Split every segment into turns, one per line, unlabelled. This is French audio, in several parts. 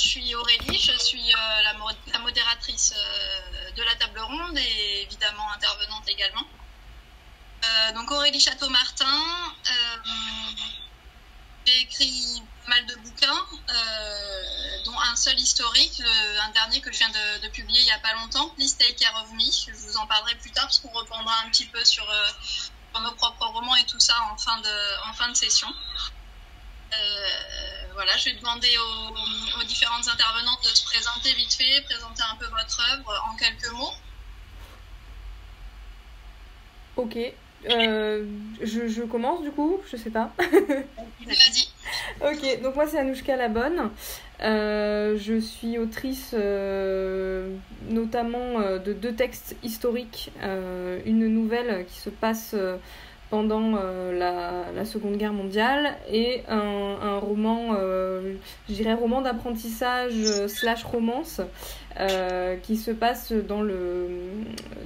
je suis Aurélie, je suis la modératrice de la table ronde et évidemment intervenante également. Donc Aurélie Château-Martin, j'ai écrit pas mal de bouquins, dont un seul historique, un dernier que je viens de publier il n'y a pas longtemps, Please Take Care of Me. Je vous en parlerai plus tard parce qu'on reprendra un petit peu sur nos propres romans et tout ça en fin de session. Voilà, je vais demander aux différentes intervenantes de se présenter vite fait, présenter un peu votre œuvre en quelques mots.
Ok, je commence du coup, je sais pas.
Vas-y.
Ok, donc moi c'est Anouchka Labonne. Je suis autrice notamment de 2 textes historiques, une nouvelle qui se passe pendant la Seconde Guerre mondiale et un roman, je dirais roman d'apprentissage / romance qui se passe dans le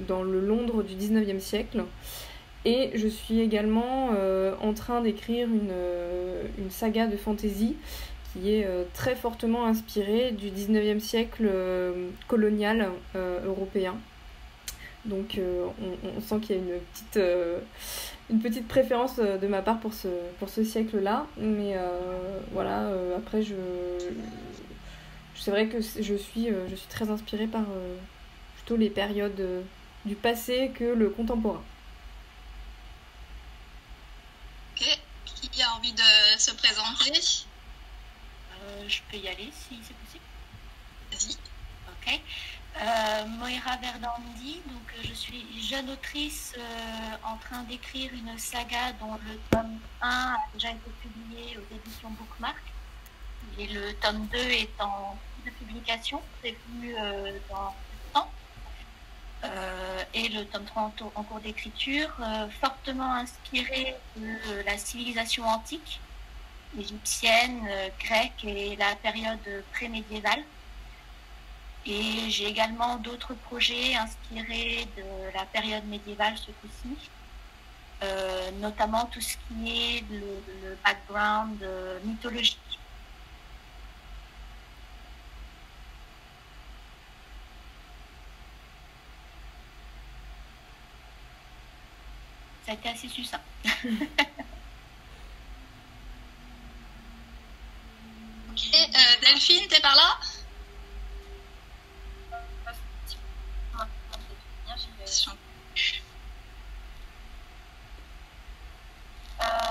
Londres du 19e siècle. Et je suis également en train d'écrire une saga de fantasy qui est très fortement inspirée du 19e siècle colonial européen. Donc on sent qu'il y a une petite préférence de ma part pour ce siècle-là. Mais voilà, après c'est vrai que je suis très inspirée par plutôt les périodes du passé que le contemporain.
Ok, qui a envie de se présenter?
Je peux y aller si c'est possible.
Vas-y.
Ok. Moira Verdandi, donc je suis jeune autrice en train d'écrire une saga dont le tome 1 a déjà été publié aux éditions Bookmark et le tome 2 est en cours de publication, prévu dans peu de temps. Et le tome 3 en cours d'écriture, fortement inspiré de la civilisation antique, égyptienne, grecque et la période pré-médiévale. Et j'ai également d'autres projets inspirés de la période médiévale ce coup-ci, notamment tout ce qui est le background mythologique. Ça a été assez succinct.
Ok, Delphine, t'es par là?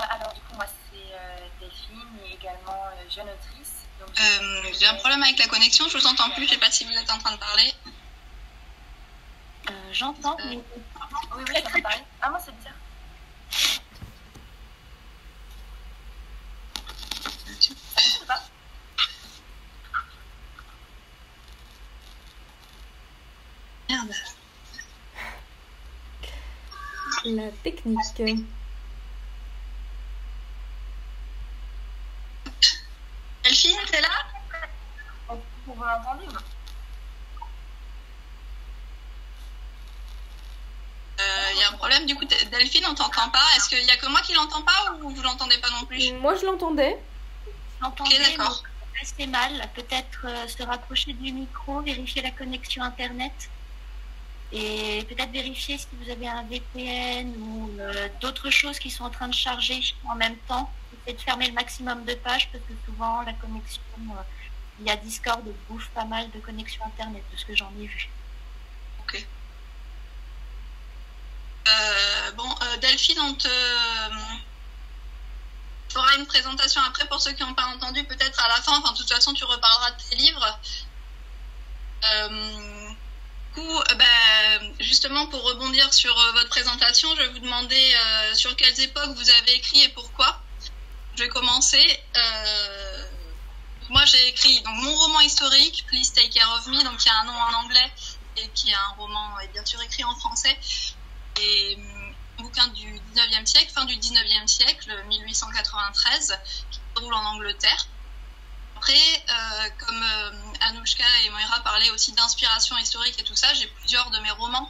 Alors du coup moi c'est Delphine et également jeune autrice.
J'ai un problème avec la connexion, je vous entends plus, je sais pas si vous êtes en train de parler.
J'entends, mais...
Oui, je t'entends parler. Ah moi c'est bizarre. Je sais pas.
Merde.
La technique.
Delphine, t'es là?
Vous m'entendez?
Il y a un problème, du coup, Delphine, on t'entend pas. Est-ce qu'il y a que moi qui l'entends pas ou vous l'entendez pas non plus?
Moi je l'entendais.
J'entendais,
ok, d'accord.
assez mal. Peut-être se rapprocher du micro, vérifier la connexion Internet et peut-être vérifier si vous avez un VPN ou d'autres choses qui sont en train de charger en même temps. Essayez de fermer le maximum de pages parce que souvent la connexion via Discord bouffe pas mal de connexion Internet de ce que j'en ai vu.
Ok. Delphine, on te fera une présentation après pour ceux qui n'ont pas entendu, peut-être à la fin. Enfin, de toute façon, tu reparleras de tes livres. Justement, pour rebondir sur votre présentation, je vais vous demander sur quelles époques vous avez écrit et pourquoi. Je vais commencer. Moi, j'ai écrit donc, mon roman historique, Please Take Care of Me, donc qui a un nom en anglais et qui est un roman bien sûr écrit en français. Et un bouquin du 19e siècle, fin du 19e siècle, 1893, qui se déroule en Angleterre. Après, comme Anouchka et Moira parlaient aussi d'inspiration historique et tout ça, j'ai plusieurs de mes romans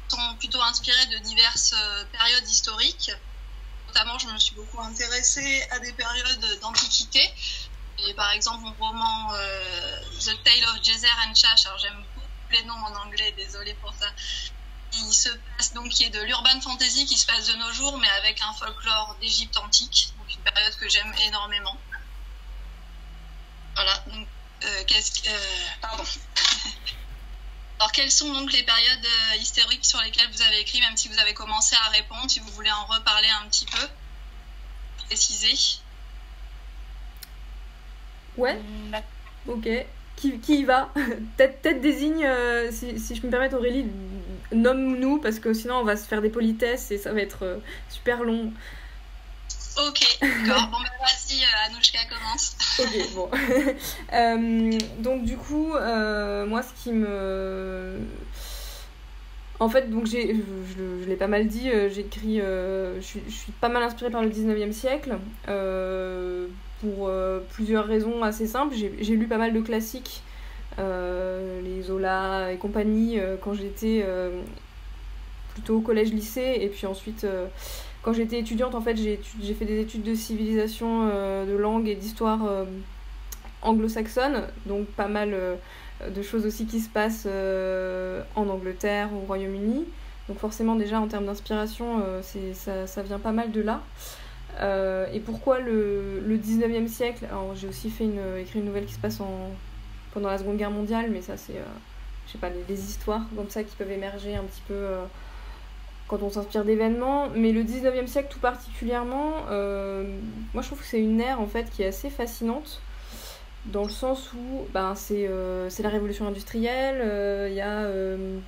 qui sont plutôt inspirés de diverses périodes historiques. Notamment, je me suis beaucoup intéressée à des périodes d'antiquité. Et par exemple, mon roman The Tale of Djeser and Chash. Alors j'aime beaucoup les noms en anglais, désolée pour ça. Il se passe donc, qui est de l'urban fantasy qui se passe de nos jours, mais avec un folklore d'Égypte antique, donc une période que j'aime énormément. Voilà, donc pardon. Alors quelles sont donc les périodes historiques sur lesquelles vous avez écrit, même si vous avez commencé à répondre, si vous voulez en reparler un petit peu, préciser.
Ouais. Ok. Qui y va? Peut-être désigne, si je peux me permettre, Aurélie, nomme-nous, parce que sinon on va se faire des politesses et ça va être super long.
Ok, d'accord. Bon, ben vas-y, Anouchka commence.
Ok, bon. Donc du coup, moi ce qui me... En fait, donc je l'ai pas mal dit, j'écris... je suis pas mal inspirée par le 19e siècle, pour plusieurs raisons assez simples. J'ai lu pas mal de classiques, les Zola et compagnie, quand j'étais plutôt au collège-lycée, et puis ensuite... Quand j'étais étudiante, en fait, j'ai fait des études de civilisation, de langue et d'histoire anglo-saxonne, donc pas mal de choses aussi qui se passent en Angleterre, au Royaume-Uni. Donc forcément, déjà, en termes d'inspiration, ça vient pas mal de là. Et pourquoi le 19e siècle? Alors, j'ai aussi écrit une nouvelle qui se passe pendant la Seconde Guerre mondiale, mais ça, c'est, je sais pas, des histoires comme ça qui peuvent émerger un petit peu... quand on s'inspire d'événements, mais le 19e siècle tout particulièrement, moi je trouve que c'est une ère en fait qui est assez fascinante, dans le sens où c'est la révolution industrielle, il y a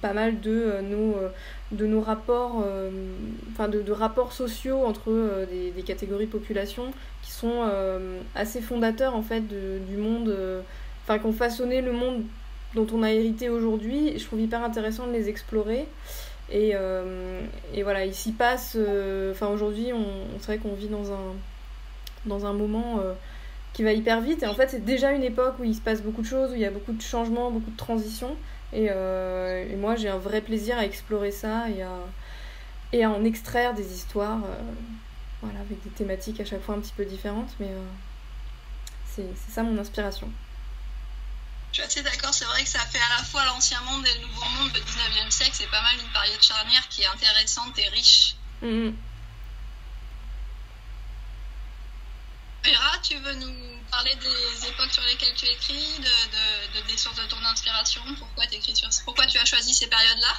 pas mal de nos rapports, de rapports sociaux entre des catégories de population qui sont assez fondateurs en fait du monde, qui ont façonné le monde dont on a hérité aujourd'hui, et je trouve hyper intéressant de les explorer. Et voilà, il s'y passe... aujourd'hui, c'est vrai qu'on vit dans un moment qui va hyper vite. Et en fait, c'est déjà une époque où il se passe beaucoup de choses, où il y a beaucoup de changements, beaucoup de transitions. Et moi, j'ai un vrai plaisir à explorer ça et à en extraire des histoires, avec des thématiques à chaque fois un petit peu différentes. Mais c'est ça mon inspiration.
Je suis assez d'accord, c'est vrai que ça fait à la fois l'ancien monde et le nouveau monde, le 19e siècle, c'est pas mal une période charnière qui est intéressante et riche. Vera, tu veux nous parler des époques sur lesquelles tu écris, des sources de ton inspiration, pourquoi tu as choisi ces périodes-là?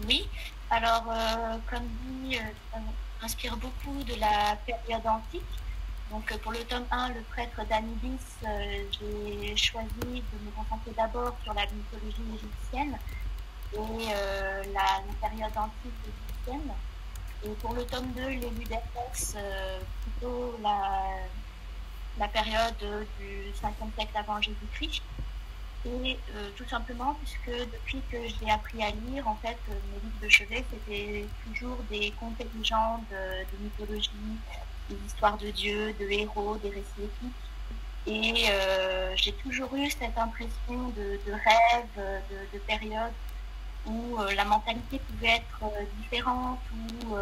Oui, alors comme dit, ça m'inspire beaucoup de la période antique. Donc pour le tome 1, le prêtre d'Anubis, j'ai choisi de me concentrer d'abord sur la mythologie égyptienne et la période antique égyptienne. Et pour le tome 2, l'élu d'Hermès, plutôt la période du 5e siècle avant Jésus-Christ. Et tout simplement puisque depuis que j'ai appris à lire, en fait, mes livres de chevet, c'était toujours des contes et légendes de mythologie, des histoires de dieux, de héros, des récits épiques. Et j'ai toujours eu cette impression de rêve, de période où la mentalité pouvait être différente, où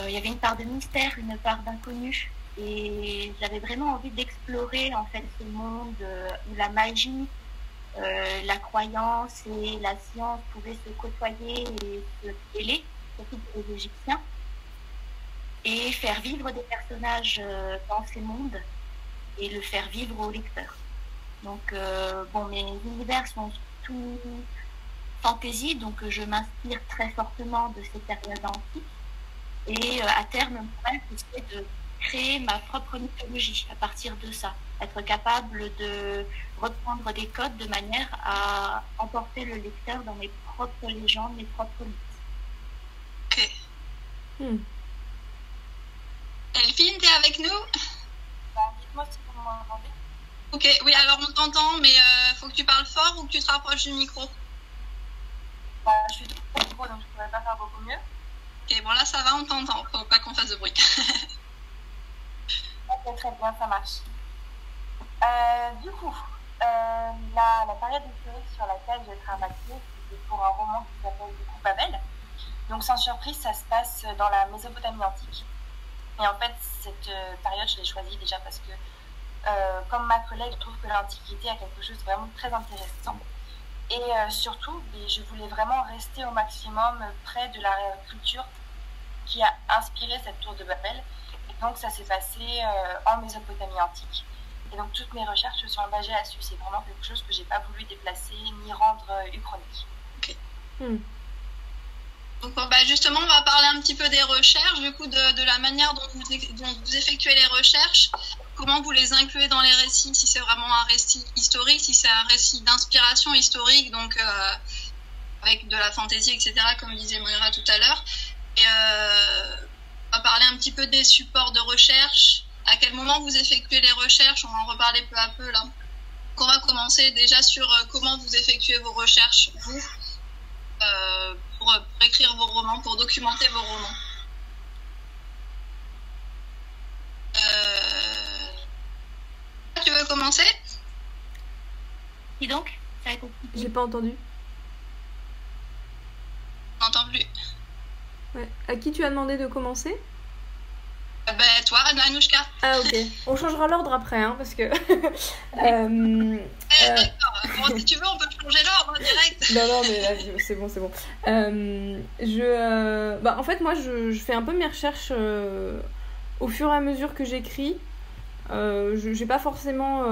il y avait une part de mystère, une part d'inconnu. Et j'avais vraiment envie d'explorer en fait ce monde où la magie, la croyance et la science pouvaient se côtoyer et se mêler, surtout pour les Égyptiens, et faire vivre des personnages dans ces mondes et le faire vivre au lecteur. Donc, mes univers sont tout fantasy, donc je m'inspire très fortement de ces périodes antiques. Et à terme, mon rêve, c'est de créer ma propre mythologie à partir de ça. Être capable de reprendre des codes de manière à emporter le lecteur dans mes propres légendes, mes propres mythes.
Ok. Delphine, t'es avec nous?
Dites-moi si vous m'entendez.
Ok, oui, alors on t'entend, mais faut que tu parles fort ou que tu te rapproches du micro.
Je suis tout au micro, donc je ne pourrais pas faire beaucoup mieux.
Ok, bon là ça va, on t'entend, faut pas qu'on fasse de bruit.
Ok, très bien, ça marche. Du coup, la période historique sur laquelle j'ai travaillé, c'était pour un roman qui s'appelle Du coup Babel. Donc sans surprise, ça se passe dans la Mésopotamie antique. Et en fait, cette période, je l'ai choisie déjà parce que comme ma collègue, je trouve que l'Antiquité a quelque chose de vraiment très intéressant. Et surtout, je voulais vraiment rester au maximum près de la culture qui a inspiré cette tour de Babel. Et donc, ça s'est passé en Mésopotamie antique. Et donc, toutes mes recherches se sont basées là-dessus. C'est vraiment quelque chose que j'ai pas voulu déplacer ni rendre uchronique.
Ok. Donc, justement, on va parler un petit peu des recherches, du coup, de la manière dont vous effectuez les recherches. Comment vous les incluez dans les récits, si c'est vraiment un récit historique, si c'est un récit d'inspiration historique, donc avec de la fantaisie, etc., comme disait Moira tout à l'heure. Et on va parler un petit peu des supports de recherche, à quel moment vous effectuez les recherches, on va en reparler peu à peu là. Donc on va commencer déjà sur comment vous effectuez vos recherches, vous, pour écrire vos romans, pour documenter vos romans. Tu veux commencer?
Et donc, ça a compliqué.
J'ai pas entendu.
On n'entend plus.
Ouais. À qui tu as demandé de commencer?
Toi, Anouchka.
Ah ok. On changera l'ordre après, hein, parce que...
D'accord. Bon, si tu veux, on peut changer l'ordre direct.
Non, mais là, c'est bon. En fait, moi, je fais un peu mes recherches au fur et à mesure que j'écris. J'ai pas forcément...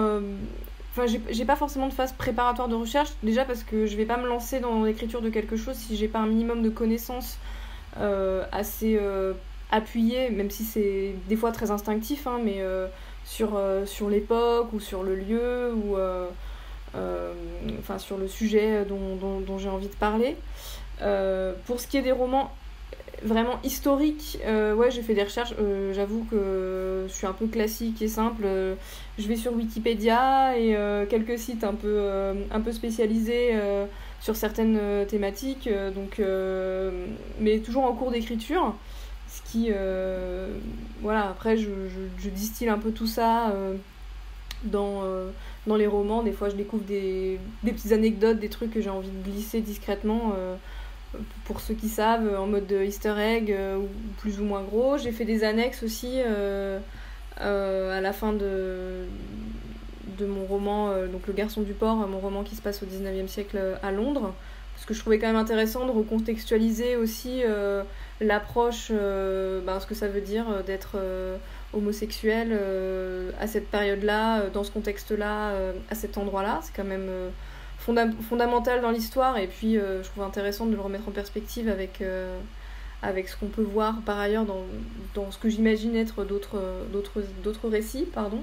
j'ai pas forcément de phase préparatoire de recherche, déjà parce que je vais pas me lancer dans l'écriture de quelque chose si j'ai pas un minimum de connaissances assez appuyées, même si c'est des fois très instinctif, hein, mais sur l'époque ou sur le lieu ou sur le sujet dont j'ai envie de parler. Pour ce qui est des romans vraiment historiques, j'ai fait des recherches. J'avoue que je suis un peu classique et simple. Je vais sur Wikipédia et quelques sites un peu spécialisés sur certaines thématiques, mais toujours en cours d'écriture. Ce qui, après, je distille un peu tout ça dans les romans. Des fois, je découvre des petites anecdotes, des trucs que j'ai envie de glisser discrètement. Pour ceux qui savent, en mode easter egg, ou plus ou moins gros. J'ai fait des annexes aussi à la fin de mon roman, donc Le Garçon du Port, mon roman qui se passe au 19e siècle à Londres, parce que je trouvais quand même intéressant de recontextualiser aussi l'approche, ce que ça veut dire d'être homosexuel à cette période-là, dans ce contexte-là, à cet endroit-là. C'est quand même... fondamental dans l'histoire, et puis je trouve intéressant de le remettre en perspective avec ce qu'on peut voir par ailleurs dans ce que j'imagine être d'autres récits, pardon.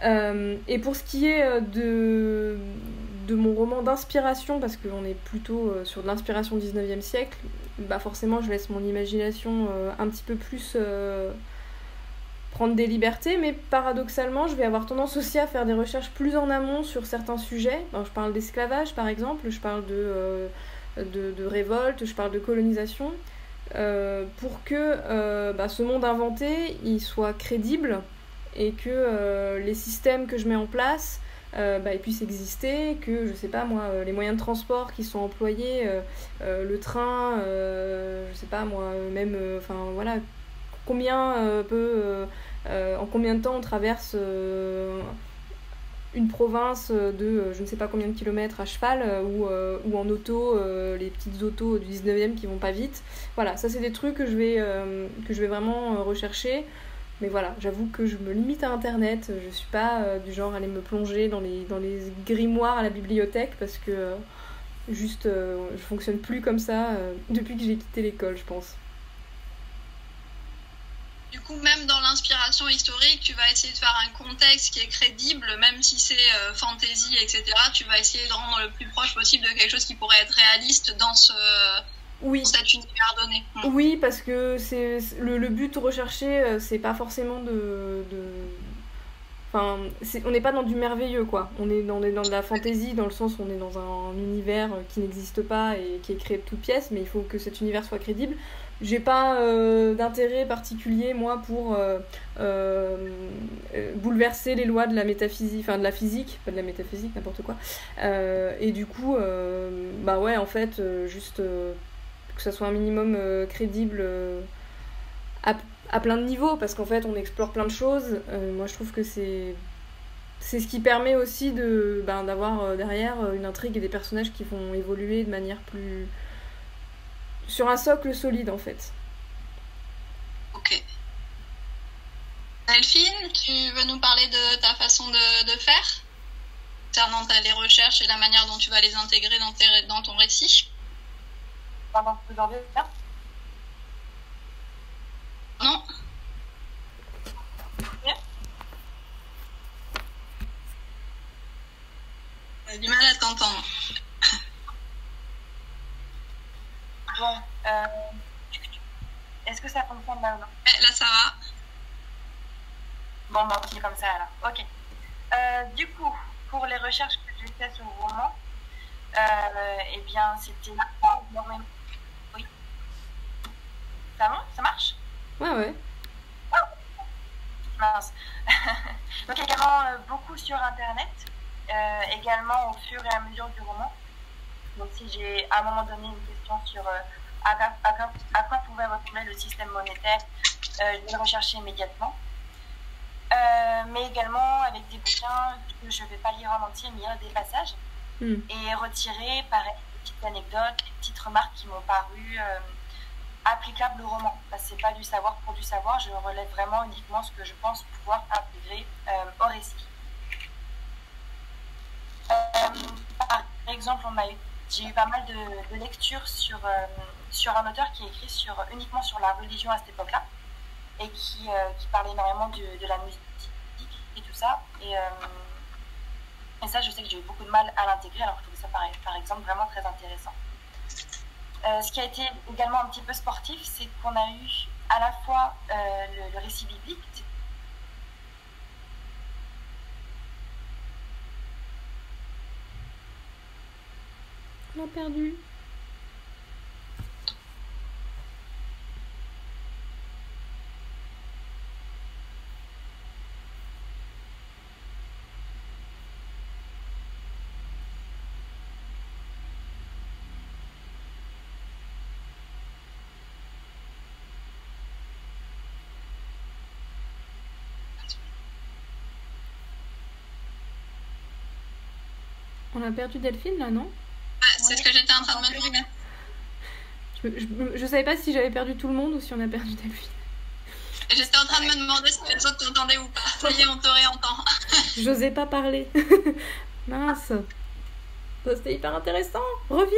Et pour ce qui est de mon roman d'inspiration, parce qu'on est plutôt sur de l'inspiration 19e siècle, forcément je laisse mon imagination un petit peu plus prendre des libertés, mais paradoxalement, je vais avoir tendance aussi à faire des recherches plus en amont sur certains sujets. Je parle d'esclavage, par exemple, je parle de révolte, je parle de colonisation, pour que ce monde inventé, il soit crédible, et que les systèmes que je mets en place, ils puissent exister, que, je sais pas moi, les moyens de transport qui sont employés, le train, je sais pas moi, même, combien en combien de temps on traverse une province de je ne sais pas combien de kilomètres à cheval ou en auto, les petites autos du 19e qui vont pas vite. Voilà, ça c'est des trucs que je vais vraiment rechercher. Mais voilà, j'avoue que je me limite à Internet. Je suis pas du genre à aller me plonger dans les grimoires à la bibliothèque, parce que je fonctionne plus comme ça depuis que j'ai quitté l'école, je pense.
Du coup, même dans l'inspiration historique, tu vas essayer de faire un contexte qui est crédible, même si c'est fantasy, etc. Tu vas essayer de rendre le plus proche possible de quelque chose qui pourrait être réaliste dans cet univers donné.
Oui, parce que c'est le but recherché, c'est pas forcément on n'est pas dans du merveilleux, quoi. On est dans de la fantaisie, dans le sens où on est dans un univers qui n'existe pas et qui est créé de toutes pièces, mais il faut que cet univers soit crédible. J'ai pas d'intérêt particulier, moi, pour bouleverser les lois de la métaphysique, de la physique, pas de la métaphysique, n'importe quoi. Et du coup, juste que ça soit un minimum crédible, à plein de niveaux, parce qu'en fait on explore plein de choses. Moi je trouve que c'est ce qui permet aussi d'avoir derrière une intrigue et des personnages qui vont évoluer de manière plus... sur un socle solide en fait.
Ok. Delphine, tu veux nous parler de ta façon de faire concernant les recherches et la manière dont tu vas les intégrer dans ton récit?
Pendant que vous en êtes là?
Non. J'ai du mal à t'entendre.
Bon, est-ce que ça fonctionne là ou non?
Là, ça va.
Bon, bah, on comme ça alors. Ok. Du coup, pour les recherches que j'ai faites sur le roman, eh bien, c'était énormément. Oui. Ça va? Ça marche?
Ouais.
Mince. Donc également beaucoup sur internet, également au fur et à mesure du roman. Donc si j'ai à un moment donné une question sur à quoi pouvait ressembler le système monétaire, je vais le rechercher immédiatement. Mais également avec des bouquins que je ne vais pas lire en entier, mais lire des passages et retirer pareil des petites anecdotes, des petites remarques qui m'ont paru applicable au roman. C'est pas du savoir pour du savoir, je relève vraiment uniquement ce que je pense pouvoir intégrer au récit. Par exemple, j'ai eu pas mal de lectures sur un auteur qui a écrit uniquement sur la religion à cette époque-là et qui parlait énormément de la musique et tout ça. Et ça, je sais que j'ai eu beaucoup de mal à l'intégrer, alors que je trouvais ça par exemple vraiment très intéressant. Ce qui a été également un petit peu sportif, c'est qu'on a eu à la fois le récit biblique.
On l'a perdu. On a perdu Delphine là, non?
C'est ce que j'étais en train de me demander.
Je savais pas si j'avais perdu tout le monde ou si on a perdu Delphine.
J'étais en train de me demander si les autres t'entendaient ou pas. Ça y est, on te réentend.
J'osais pas parler. Mince. C'était hyper intéressant. Reviens.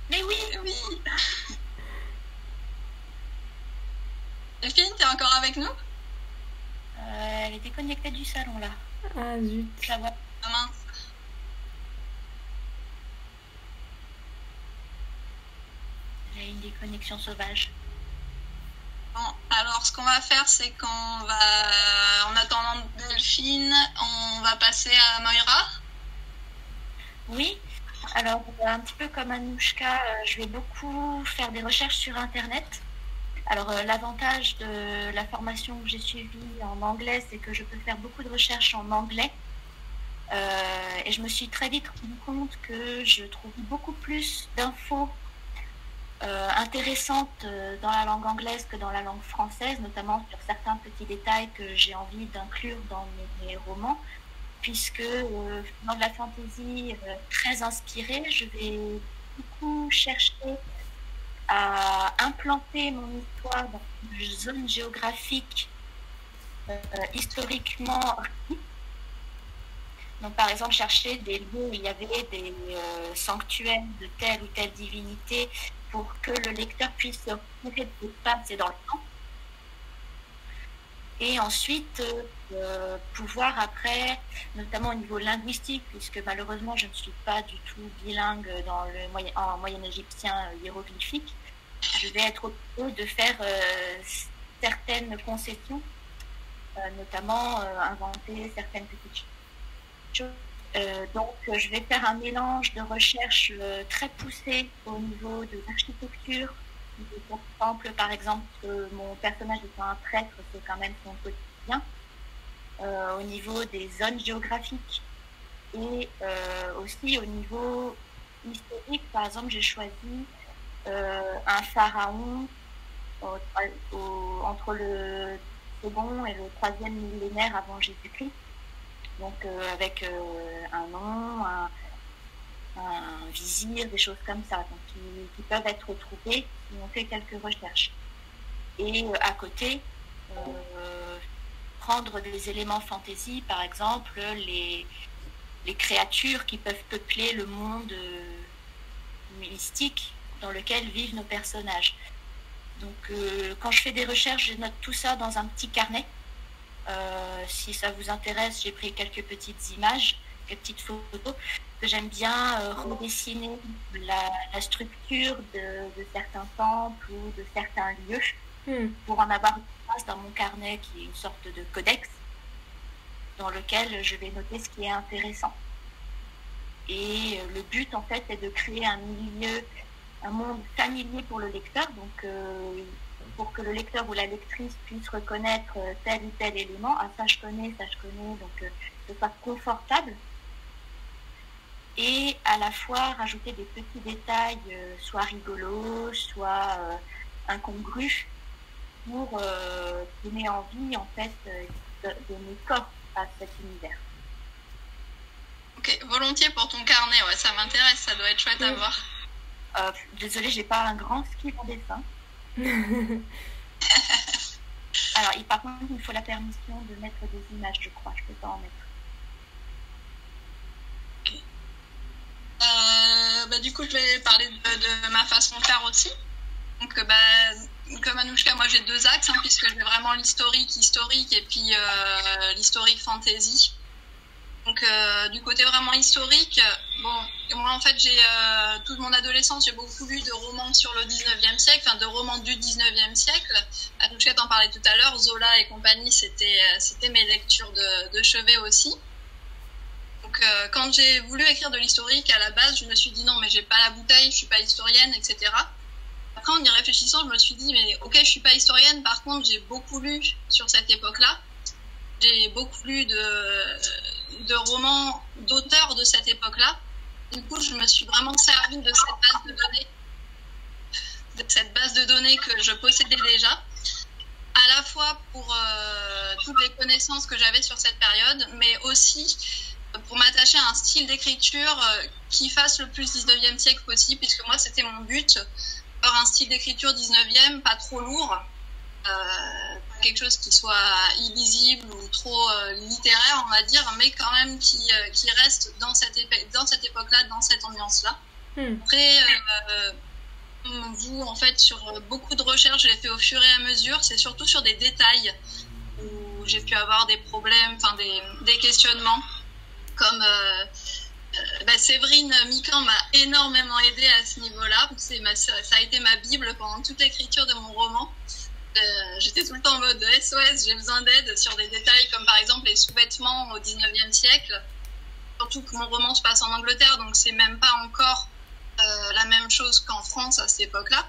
Mais oui. Delphine, t'es encore avec nous?
Elle est déconnectée du salon là.
Ah zut.
Ça va.
Ah, mince.
J'ai une déconnexion sauvage.
Bon, alors ce qu'on va faire, c'est en attendant Delphine, on va passer à Moira.
Oui, alors un petit peu comme Anouchka, je vais beaucoup faire des recherches sur Internet. Alors l'avantage de la formation que j'ai suivie en anglais, c'est que je peux faire beaucoup de recherches en anglais. Et je me suis très vite rendu compte que je trouve beaucoup plus d'infos intéressantes dans la langue anglaise que dans la langue française, notamment sur certains petits détails que j'ai envie d'inclure dans mes romans, puisque dans de la fantasy très inspirée, je vais beaucoup chercher à implanter mon histoire dans une zone géographique historiquement riche. Donc, par exemple, chercher des lieux où il y avait des sanctuaires de telle ou telle divinité pour que le lecteur puisse se retrouver de l'espace et dans le temps. Et ensuite, pouvoir après, notamment au niveau linguistique, puisque malheureusement, je ne suis pas du tout bilingue en moyen égyptien hiéroglyphique, je vais être obligée de faire certaines concessions, notamment inventer certaines petites choses. Donc, je vais faire un mélange de recherche très poussé au niveau de l'architecture. Par exemple, mon personnage étant un prêtre, c'est quand même son quotidien. Au niveau des zones géographiques et aussi au niveau historique. Par exemple, j'ai choisi un pharaon entre le second et le troisième millénaire avant Jésus-Christ. Donc avec un nom, un vizir, des choses comme ça, donc qui peuvent être retrouvées si on fait quelques recherches. Et à côté, prendre des éléments fantasy, par exemple les créatures qui peuvent peupler le monde mystique dans lequel vivent nos personnages. Donc quand je fais des recherches, je note tout ça dans un petit carnet. Si ça vous intéresse, j'ai pris quelques petites images, quelques petites photos, que j'aime bien redessiner la structure de certains temples ou de certains lieux, pour en avoir une trace dans mon carnet qui est une sorte de codex dans lequel je vais noter ce qui est intéressant. Et le but en fait est de créer un monde familier pour le lecteur, donc pour que le lecteur ou la lectrice puisse reconnaître tel ou tel élément. Ah, ça je connais, donc que ce soit confortable. Et à la fois rajouter des petits détails, soit rigolos, soit incongrus, pour donner envie en fait de donner corps à cet univers.
Ok, volontiers pour ton carnet, ouais, ça m'intéresse, ça doit être chouette à voir.
Désolée, j'ai pas un grand skill en dessin. Alors, par contre, il faut la permission de mettre des images, je crois, je peux pas en mettre.
Du coup, je vais parler de ma façon de faire aussi. Donc, comme Anouchka, moi j'ai deux axes, puisque je fais vraiment l'historique et puis l'historique fantasy. Donc, du côté vraiment historique, moi en fait, j'ai toute mon adolescence, j'ai beaucoup lu de romans sur le 19e siècle, de romans du 19e siècle. Anouchka t'en parlait tout à l'heure, Zola et compagnie, c'était mes lectures de chevet aussi. Donc, quand j'ai voulu écrire de l'historique, à la base, je me suis dit non, mais j'ai pas la bouteille, je suis pas historienne, etc. Après, en y réfléchissant, je me suis dit, mais ok, je suis pas historienne, par contre, j'ai beaucoup lu sur cette époque-là. J'ai beaucoup lu de romans d'auteurs de cette époque-là. Du coup, je me suis vraiment servi de cette base de données que je possédais déjà, à la fois pour toutes les connaissances que j'avais sur cette période, mais aussi pour m'attacher à un style d'écriture qui fasse le plus 19e siècle possible, puisque moi, c'était mon but, avoir un style d'écriture 19e, pas trop lourd, quelque chose qui soit illisible ou trop littéraire, on va dire, mais quand même qui reste dans cette époque-là, dans cette ambiance-là. Après, vous, en fait, sur beaucoup de recherches, je l'ai fait au fur et à mesure, c'est surtout sur des détails où j'ai pu avoir des problèmes, des questionnements, comme Séverine Mican m'a énormément aidée à ce niveau-là. Ça a été ma bible pendant toute l'écriture de mon roman. J'étais tout le temps en mode SOS, j'ai besoin d'aide sur des détails comme par exemple les sous-vêtements au 19e siècle. Surtout que mon roman se passe en Angleterre, donc c'est même pas encore la même chose qu'en France à cette époque-là.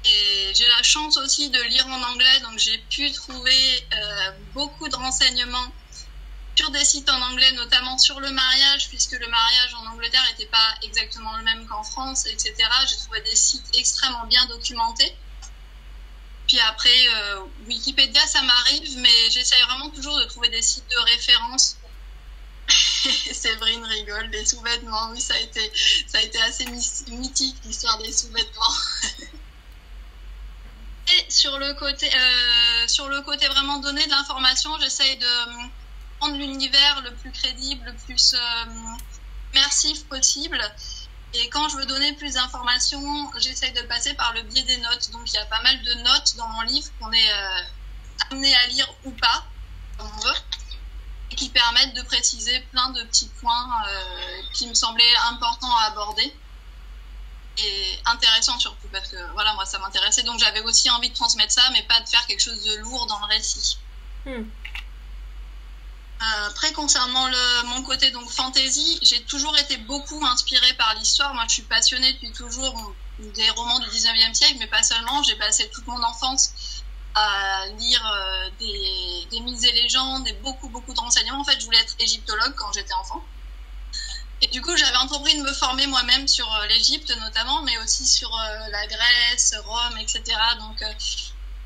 Et j'ai la chance aussi de lire en anglais, donc j'ai pu trouver beaucoup de renseignements sur des sites en anglais, notamment sur le mariage, puisque le mariage en Angleterre n'était pas exactement le même qu'en France, etc. J'ai trouvé des sites extrêmement bien documentés. Puis après, Wikipédia, ça m'arrive, mais j'essaye vraiment toujours de trouver des sites de référence. Séverine rigole, des sous-vêtements, oui, ça a été assez mythique, l'histoire des sous-vêtements. Et sur le côté vraiment donner de l'information, j'essaye de prendre l'univers le plus crédible, le plus immersif possible. Et quand je veux donner plus d'informations, j'essaye de le passer par le biais des notes. Donc il y a pas mal de notes dans mon livre qu'on est amené à lire ou pas, comme on veut, et qui permettent de préciser plein de petits points qui me semblaient importants à aborder. Et intéressant surtout, parce que voilà, moi ça m'intéressait. Donc j'avais aussi envie de transmettre ça, mais pas de faire quelque chose de lourd dans le récit. Après, concernant mon côté donc fantasy, j'ai toujours été beaucoup inspirée par l'histoire. Moi, je suis passionnée depuis toujours des romans du 19e siècle, mais pas seulement. J'ai passé toute mon enfance à lire des mythes et légendes, et beaucoup de renseignements. En fait, je voulais être égyptologue quand j'étais enfant. Et du coup, j'avais entrepris de me former moi-même sur l'Égypte notamment, mais aussi sur la Grèce, Rome, etc. Donc,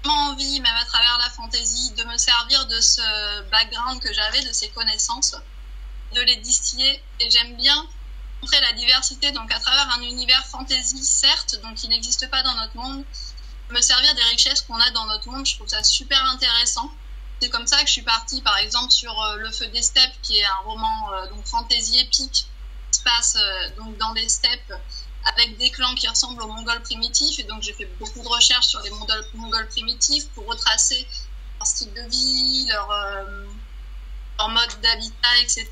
vraiment envie, même à travers la fantasy, de me servir de ce background que j'avais, de ces connaissances, de les distiller. Et j'aime bien montrer la diversité, donc à travers un univers fantasy, certes, donc qui n'existe pas dans notre monde, me servir des richesses qu'on a dans notre monde. Je trouve ça super intéressant. C'est comme ça que je suis partie, par exemple, sur Le Feu des Steppes, qui est un roman donc fantasy épique, qui se passe donc dans des steppes avec des clans qui ressemblent aux Mongols primitifs. Et donc, j'ai fait beaucoup de recherches sur les Mongols primitifs pour retracer leur style de vie, leur mode d'habitat, etc.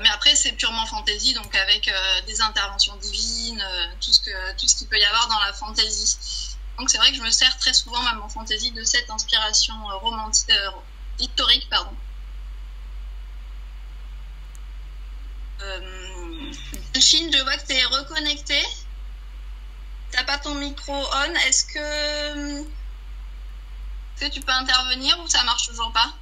Mais après, c'est purement fantasy, donc avec des interventions divines, tout ce qu'il peut y avoir dans la fantasy. Donc c'est vrai que je me sers très souvent, même en fantasy, de cette inspiration historique, pardon. Delphine, je vois que tu es reconnectée. T'as pas ton micro on. Est-ce que tu peux intervenir ou ça marche toujours pas?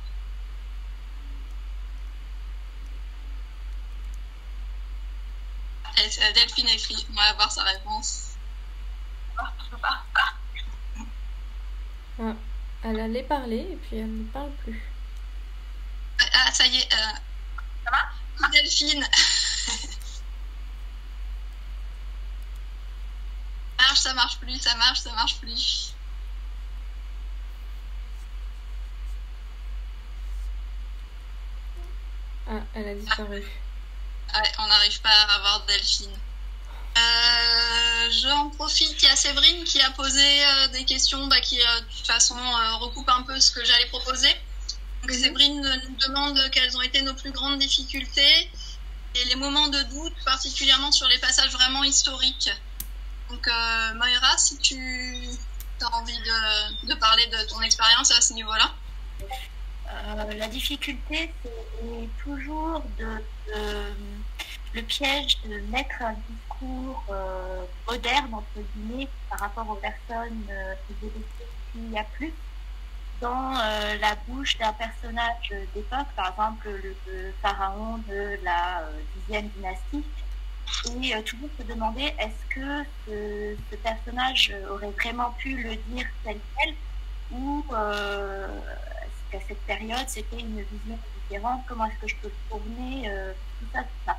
Delphine écrit, on va voir sa réponse.
Ah, elle allait parler et puis elle ne parle plus.
Ah, ça y est.
Ça va
Delphine. Ça marche plus.
Ah, elle a disparu.
Ouais, on n'arrive pas à avoir Delphine. J'en profite, il y a Séverine qui a posé des questions qui de toute façon recoupent un peu ce que j'allais proposer. Donc, Séverine nous demande quelles ont été nos plus grandes difficultés et les moments de doute, particulièrement sur les passages vraiment historiques. Donc Moira, si tu as envie de parler de ton expérience à ce niveau-là.
La difficulté, c'est toujours le piège de mettre un discours moderne, entre guillemets, par rapport aux personnes qu'il y a plus, dans la bouche d'un personnage d'époque, par exemple le pharaon de la 10e dynastie, et toujours se demander est-ce que ce personnage aurait vraiment pu le dire tel quel, ou qu'à cette période, c'était une vision différente, comment est-ce que je peux le tourner, tout ça.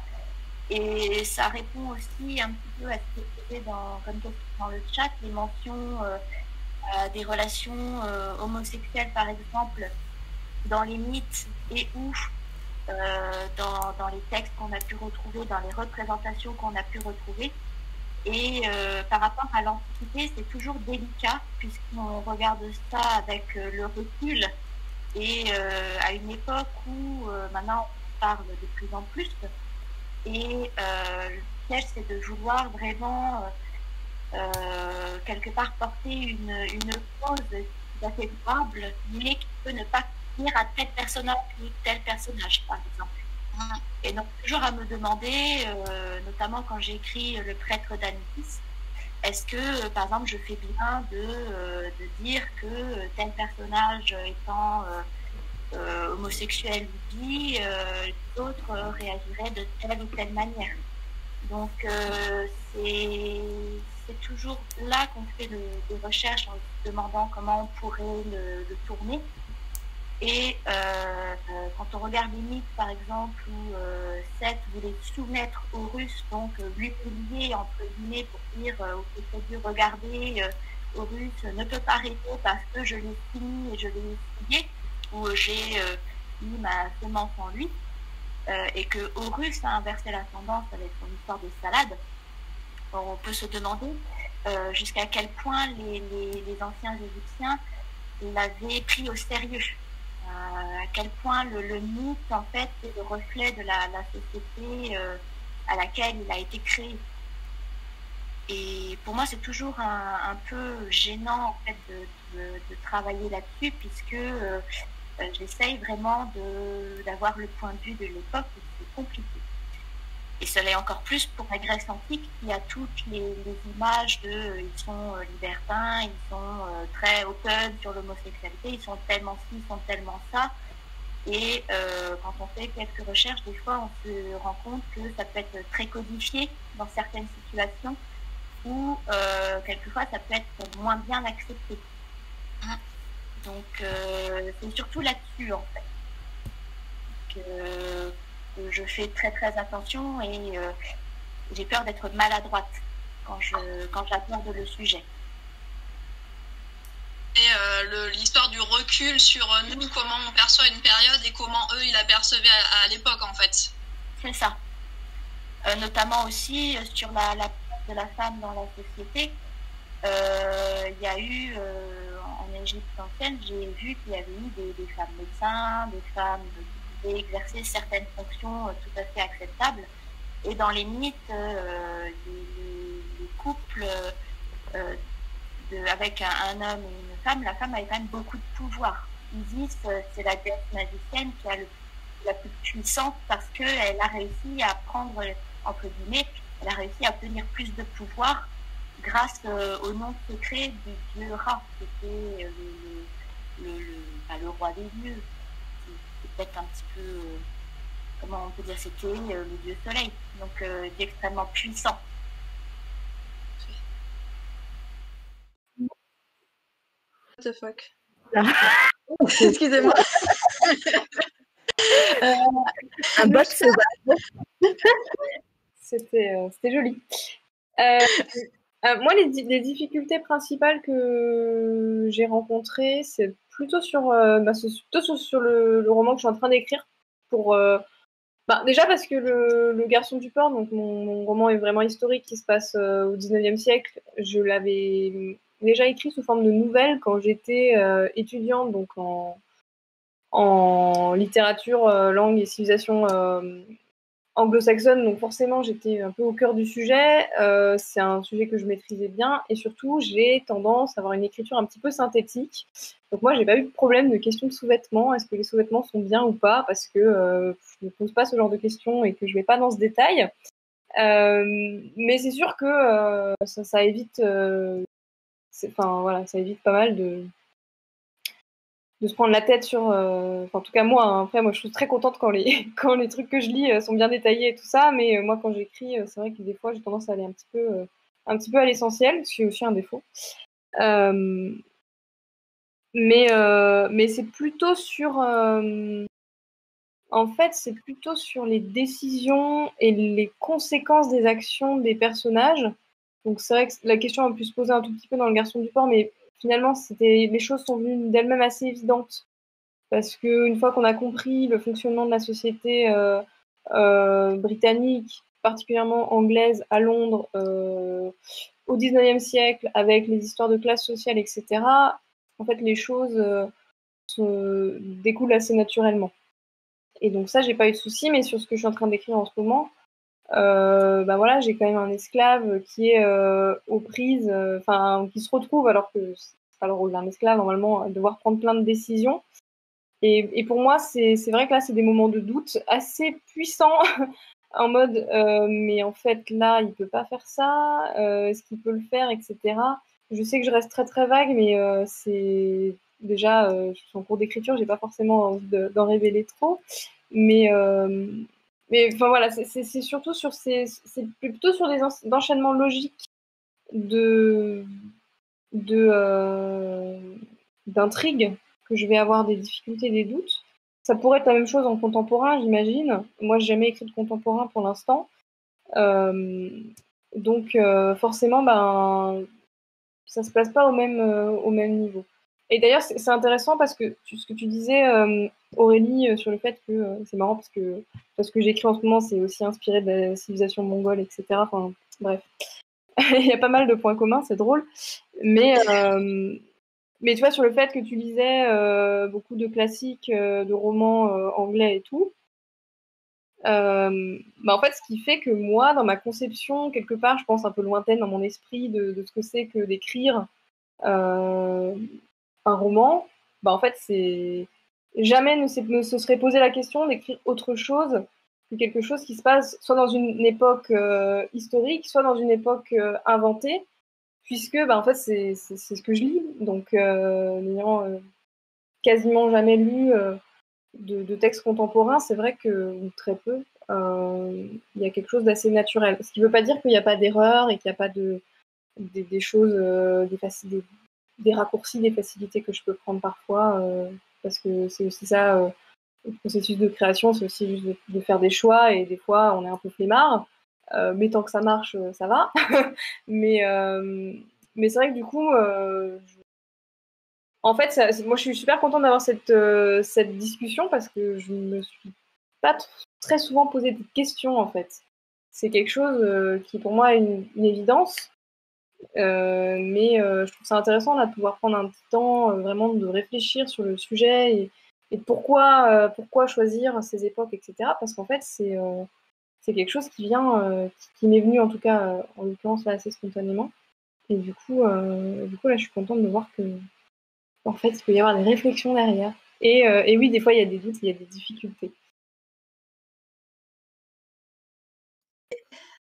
Et ça répond aussi un petit peu à ce qui est fait dans le chat, les mentions des relations homosexuelles, par exemple, dans les mythes et ou dans les textes qu'on a pu retrouver, dans les représentations qu'on a pu retrouver. Et par rapport à l'Antiquité, c'est toujours délicat, puisqu'on regarde ça avec le recul. Et à une époque où maintenant on parle de plus en plus, et le piège c'est de vouloir vraiment quelque part porter une cause tout à fait probable, mais qui peut ne pas tenir à tel personnage ou tel personnage, par exemple. Et donc toujours à me demander, notamment quand j'écris Le prêtre d'Anitis, est-ce que, par exemple, je fais bien de dire que tel personnage étant homosexuel ou bi, d'autres réagiraient de telle ou telle manière. Donc, c'est toujours là qu'on fait des recherches en se demandant comment on pourrait le tourner. Et quand on regarde les mythes, par exemple, où Seth voulait soumettre aux Russes, donc lui publier, entre guillemets, pour dire au dû regarder, Horus ne peut pas répondre parce que je l'ai fini et je l'ai étudié, où j'ai mis ma semence en lui, et que Horus a inversé la tendance avec son histoire de salade. On peut se demander jusqu'à quel point les anciens Égyptiens l'avaient pris au sérieux. À quel point le mythe, en fait, est le reflet de la société à laquelle il a été créé. Et pour moi, c'est toujours un peu gênant, en fait, de travailler là-dessus, puisque j'essaye vraiment d'avoir le point de vue de l'époque, et c'est compliqué. Et cela est encore plus pour la Grèce antique, qui a toutes les images ils sont libertins, ils sont très open sur l'homosexualité, ils sont tellement ci, ils sont tellement ça. Et quand on fait quelques recherches, des fois, on se rend compte que ça peut être très codifié dans certaines situations ou quelquefois, ça peut être moins bien accepté. Donc, c'est surtout là-dessus, en fait, que je fais très, très attention et j'ai peur d'être maladroite quand j'aborde le sujet.
Et l'histoire du recul sur nous, comment on perçoit une période et comment eux, ils la percevaient à l'époque, en fait.
C'est ça. Notamment aussi sur la place de la femme dans la société. Il y a eu, en Égypte ancienne, j'ai vu qu'il y avait eu des femmes médecins, des femmes qui pouvaient exercer certaines fonctions tout à fait acceptables. Et dans les mythes, les couples avec un homme et une femme, la femme avait quand même beaucoup de pouvoir. Isis, c'est la déesse magicienne qui a la plus puissante parce qu'elle a réussi à prendre, entre guillemets, elle a réussi à obtenir plus de pouvoir grâce au nom secret du dieu Ra, qui était le roi des dieux. C'est peut-être un petit peu, comment on peut dire, c'était le dieu soleil, donc il est extrêmement puissant.
What the fuck. Excusez-moi.
Un bot sauvage.
C'était joli. Moi, les difficultés principales que j'ai rencontrées, c'est plutôt sur le roman que je suis en train d'écrire. Déjà parce que le Garçon du port, donc mon roman est vraiment historique, qui se passe au 19e siècle. Je l'avais déjà écrit sous forme de nouvelle quand j'étais étudiante, donc en littérature, langue et civilisation anglo-saxonne, donc forcément j'étais un peu au cœur du sujet. C'est un sujet que je maîtrisais bien et surtout j'ai tendance à avoir une écriture un petit peu synthétique. Donc moi j'ai pas eu de problème de questions de sous-vêtements. Est-ce que les sous-vêtements sont bien ou pas? Parce que je ne pose pas ce genre de questions et que je vais pas dans ce détail. Mais c'est sûr que ça évite, ça évite pas mal de se prendre la tête sur... en tout cas, moi, hein, après, moi, je suis très contente quand les trucs que je lis sont bien détaillés et tout ça, mais moi, quand j'écris, c'est vrai que des fois, j'ai tendance à aller un petit peu à l'essentiel, ce qui est aussi un défaut. Mais c'est plutôt sur... en fait, c'est plutôt sur les décisions et les conséquences des actions des personnages. Donc, c'est vrai que la question a pu se poser un tout petit peu dans Le Garçon du port, mais finalement, les choses sont venues d'elles-mêmes assez évidentes. Parce qu'une fois qu'on a compris le fonctionnement de la société britannique, particulièrement anglaise, à Londres, au 19e siècle, avec les histoires de classe sociale, etc., en fait, les choses découlent assez naturellement. Et donc ça, j'ai pas eu de souci, mais sur ce que je suis en train d'écrire en ce moment, voilà, j'ai quand même un esclave qui est aux prises, qui se retrouve alors que c'est pas le rôle d'un esclave normalement, devoir prendre plein de décisions. Et pour moi, c'est vrai que là, c'est des moments de doute assez puissants, en mode, mais en fait, là, il peut pas faire ça, est-ce qu'il peut le faire, etc. Je sais que je reste très très vague, mais c'est déjà, je suis en cours d'écriture, j'ai pas forcément envie d'en révéler trop, mais enfin voilà, c'est surtout sur c'est plutôt sur des enchaînements logiques d'intrigues que je vais avoir des difficultés, des doutes. Ça pourrait être la même chose en contemporain, j'imagine. Moi, j'ai jamais écrit de contemporain pour l'instant. Donc, forcément, ça se place pas au même niveau. Et d'ailleurs, c'est intéressant parce que ce que tu disais, Aurélie, sur le fait que c'est marrant parce que ce que j'écris en ce moment, c'est aussi inspiré de la civilisation mongole, etc. Enfin, bref. Il y a pas mal de points communs, c'est drôle. Mais tu vois, sur le fait que tu lisais beaucoup de classiques, de romans anglais et tout, en fait, ce qui fait que moi, dans ma conception, quelque part, je pense un peu lointaine dans mon esprit de ce que c'est que d'écrire un roman, en fait, c'est jamais ne se serait posé la question d'écrire autre chose que quelque chose qui se passe soit dans une époque historique, soit dans une époque inventée, puisque en fait, c'est ce que je lis. Donc, n'ayant quasiment jamais lu de textes contemporains, c'est vrai que, ou très peu, il y a quelque chose d'assez naturel. Ce qui ne veut pas dire qu'il n'y a pas d'erreur et qu'il n'y a pas des choses, des raccourcis, des facilités que je peux prendre parfois, parce que c'est aussi ça, le processus de création, c'est aussi juste de faire des choix, et des fois on est un peu flemmard, mais tant que ça marche, ça va. mais mais c'est vrai que du coup, en fait, moi je suis super contente d'avoir cette discussion, parce que je me suis pas très souvent posé de questions en fait. C'est quelque chose qui pour moi est une évidence, mais je trouve ça intéressant là, de pouvoir prendre un petit temps vraiment de réfléchir sur le sujet, et pourquoi choisir ces époques, etc. Parce qu'en fait, c'est quelque chose qui vient, qui m'est venu en tout cas, en l'occurrence là, assez spontanément. Et du coup là, je suis contente de voir que en fait, il peut y avoir des réflexions derrière. Et oui, des fois, il y a des doutes, il y a des difficultés.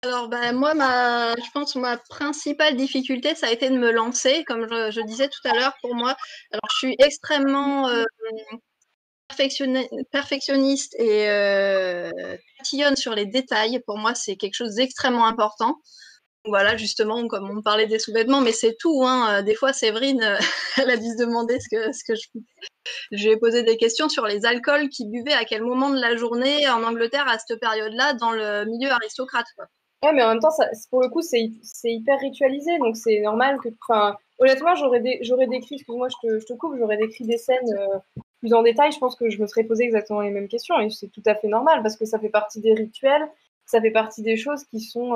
Alors, moi, je pense que ma principale difficulté, ça a été de me lancer. Comme je disais tout à l'heure, pour moi, alors je suis extrêmement perfectionniste et tatillonne sur les détails. Pour moi, c'est quelque chose d'extrêmement important. Voilà, justement, comme on parlait des sous-vêtements, mais c'est tout, hein. Des fois, Séverine, elle a dû se demander ce que je lui ai posé des questions sur les alcools qu'ils buvaient, à quel moment de la journée en Angleterre à cette période-là, dans le milieu aristocrate, quoi.
Ouais, mais en même temps, pour le coup, c'est hyper ritualisé, donc c'est normal que. Enfin, honnêtement, j'aurais décrit, excuse-moi, je te coupe, j'aurais décrit des scènes plus en détail. Je pense que je me serais posé exactement les mêmes questions, et c'est tout à fait normal, parce que ça fait partie des rituels, ça fait partie des choses qui sont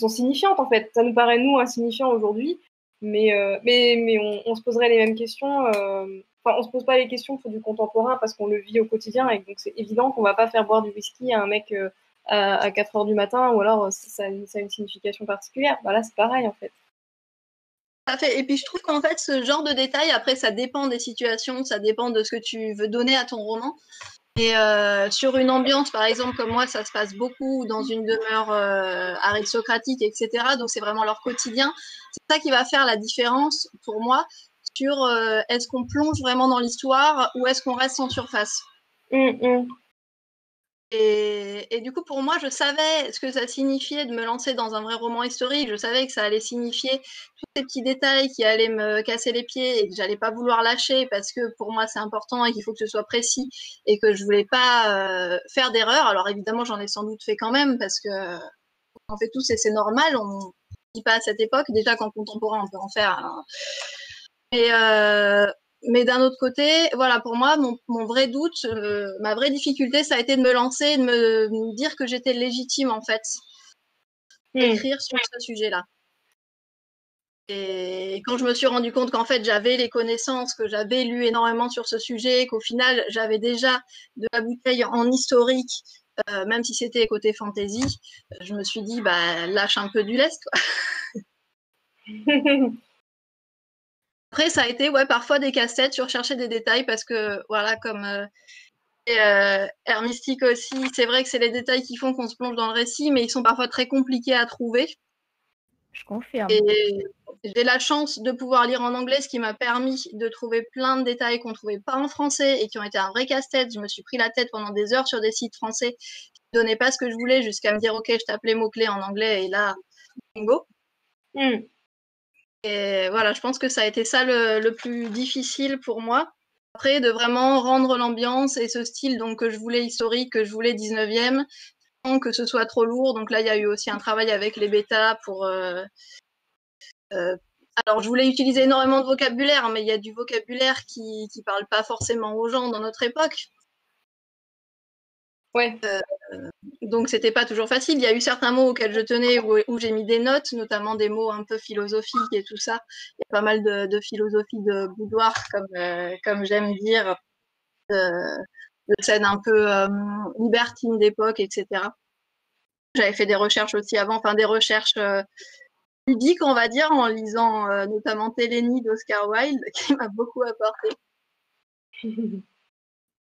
signifiantes en fait. Ça nous paraît, nous, insignifiant aujourd'hui, mais on se poserait les mêmes questions. Enfin, on se pose pas les questions pour du contemporain parce qu'on le vit au quotidien, et donc c'est évident qu'on va pas faire boire du whisky à un mec à 4 heures du matin, ou alors ça a une signification particulière. Bah là, c'est pareil en fait.
Ça fait. Et puis je trouve qu'en fait, ce genre de détails, après, ça dépend des situations, ça dépend de ce que tu veux donner à ton roman. Et sur une ambiance, par exemple, comme moi, ça se passe beaucoup dans une demeure aristocratique, etc. Donc c'est vraiment leur quotidien. C'est ça qui va faire la différence pour moi sur est-ce qu'on plonge vraiment dans l'histoire ou est-ce qu'on reste en surface. Et du coup, pour moi, je savais ce que ça signifiait de me lancer dans un vrai roman historique. Je savais que ça allait signifier tous ces petits détails qui allaient me casser les pieds et que j'allais pas vouloir lâcher parce que pour moi, c'est important et qu'il faut que ce soit précis et que je voulais pas faire d'erreur. Alors évidemment, j'en ai sans doute fait quand même parce que on fait tous et c'est normal. On dit pas à cette époque. Déjà qu'en contemporain, on peut en faire. Hein. Mais d'un autre côté, voilà, pour moi, mon vrai doute, ma vraie difficulté, ça a été de me lancer, de me dire que j'étais légitime, en fait, d'écrire sur ce sujet-là. Et quand je me suis rendu compte qu'en fait, j'avais les connaissances, que j'avais lu énormément sur ce sujet, qu'au final, j'avais déjà de la bouteille en historique, même si c'était côté fantasy, je me suis dit, lâche un peu du lest, quoi. Après, ça a été parfois des casse-têtes sur chercher des détails parce que, voilà, comme Air Mystique aussi, c'est vrai que c'est les détails qui font qu'on se plonge dans le récit, mais ils sont parfois très compliqués à trouver.
Je confirme.
Et j'ai la chance de pouvoir lire en anglais, ce qui m'a permis de trouver plein de détails qu'on ne trouvait pas en français et qui ont été un vrai casse-tête. Je me suis pris la tête pendant des heures sur des sites français qui ne donnaient pas ce que je voulais, jusqu'à me dire, OK, je tape les mots-clés en anglais et là, bingo. Et voilà, je pense que ça a été ça le plus difficile pour moi. Après, de vraiment rendre l'ambiance et ce style donc, que je voulais historique, que je voulais 19e, sans que ce soit trop lourd. Donc là, il y a eu aussi un travail avec les bêtas pour... alors, je voulais utiliser énormément de vocabulaire, mais il y a du vocabulaire qui ne parle pas forcément aux gens dans notre époque.
Ouais.
Donc, c'était pas toujours facile. Il y a eu certains mots auxquels je tenais où j'ai mis des notes, notamment des mots un peu philosophiques et tout ça. Il y a pas mal de philosophie de boudoir, comme j'aime dire, de scènes un peu libertines d'époque, etc. J'avais fait des recherches aussi avant, enfin des recherches ludiques, on va dire, en lisant notamment Télénie d'Oscar Wilde, qui m'a beaucoup apporté.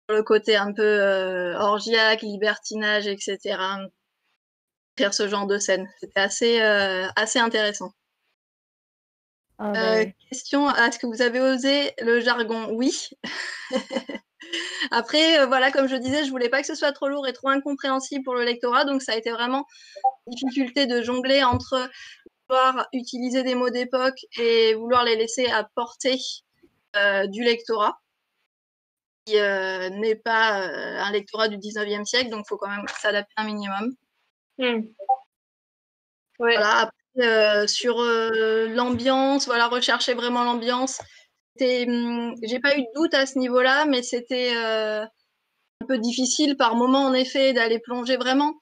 Le côté un peu orgiaque, libertinage, etc. Faire ce genre de scène. C'était assez intéressant. Question, est-ce que vous avez osé le jargon? Oui. Après, voilà, comme je disais, je voulais pas que ce soit trop lourd et trop incompréhensible pour le lectorat, donc ça a été vraiment une difficulté de jongler entre vouloir utiliser des mots d'époque et vouloir les laisser à portée du lectorat, qui n'est pas un lectorat du 19e siècle, donc il faut quand même s'adapter un minimum.
Ouais.
Voilà, après, sur l'ambiance, voilà, rechercher vraiment l'ambiance. J'ai pas eu de doute à ce niveau-là, mais c'était un peu difficile par moment, en effet, d'aller plonger vraiment.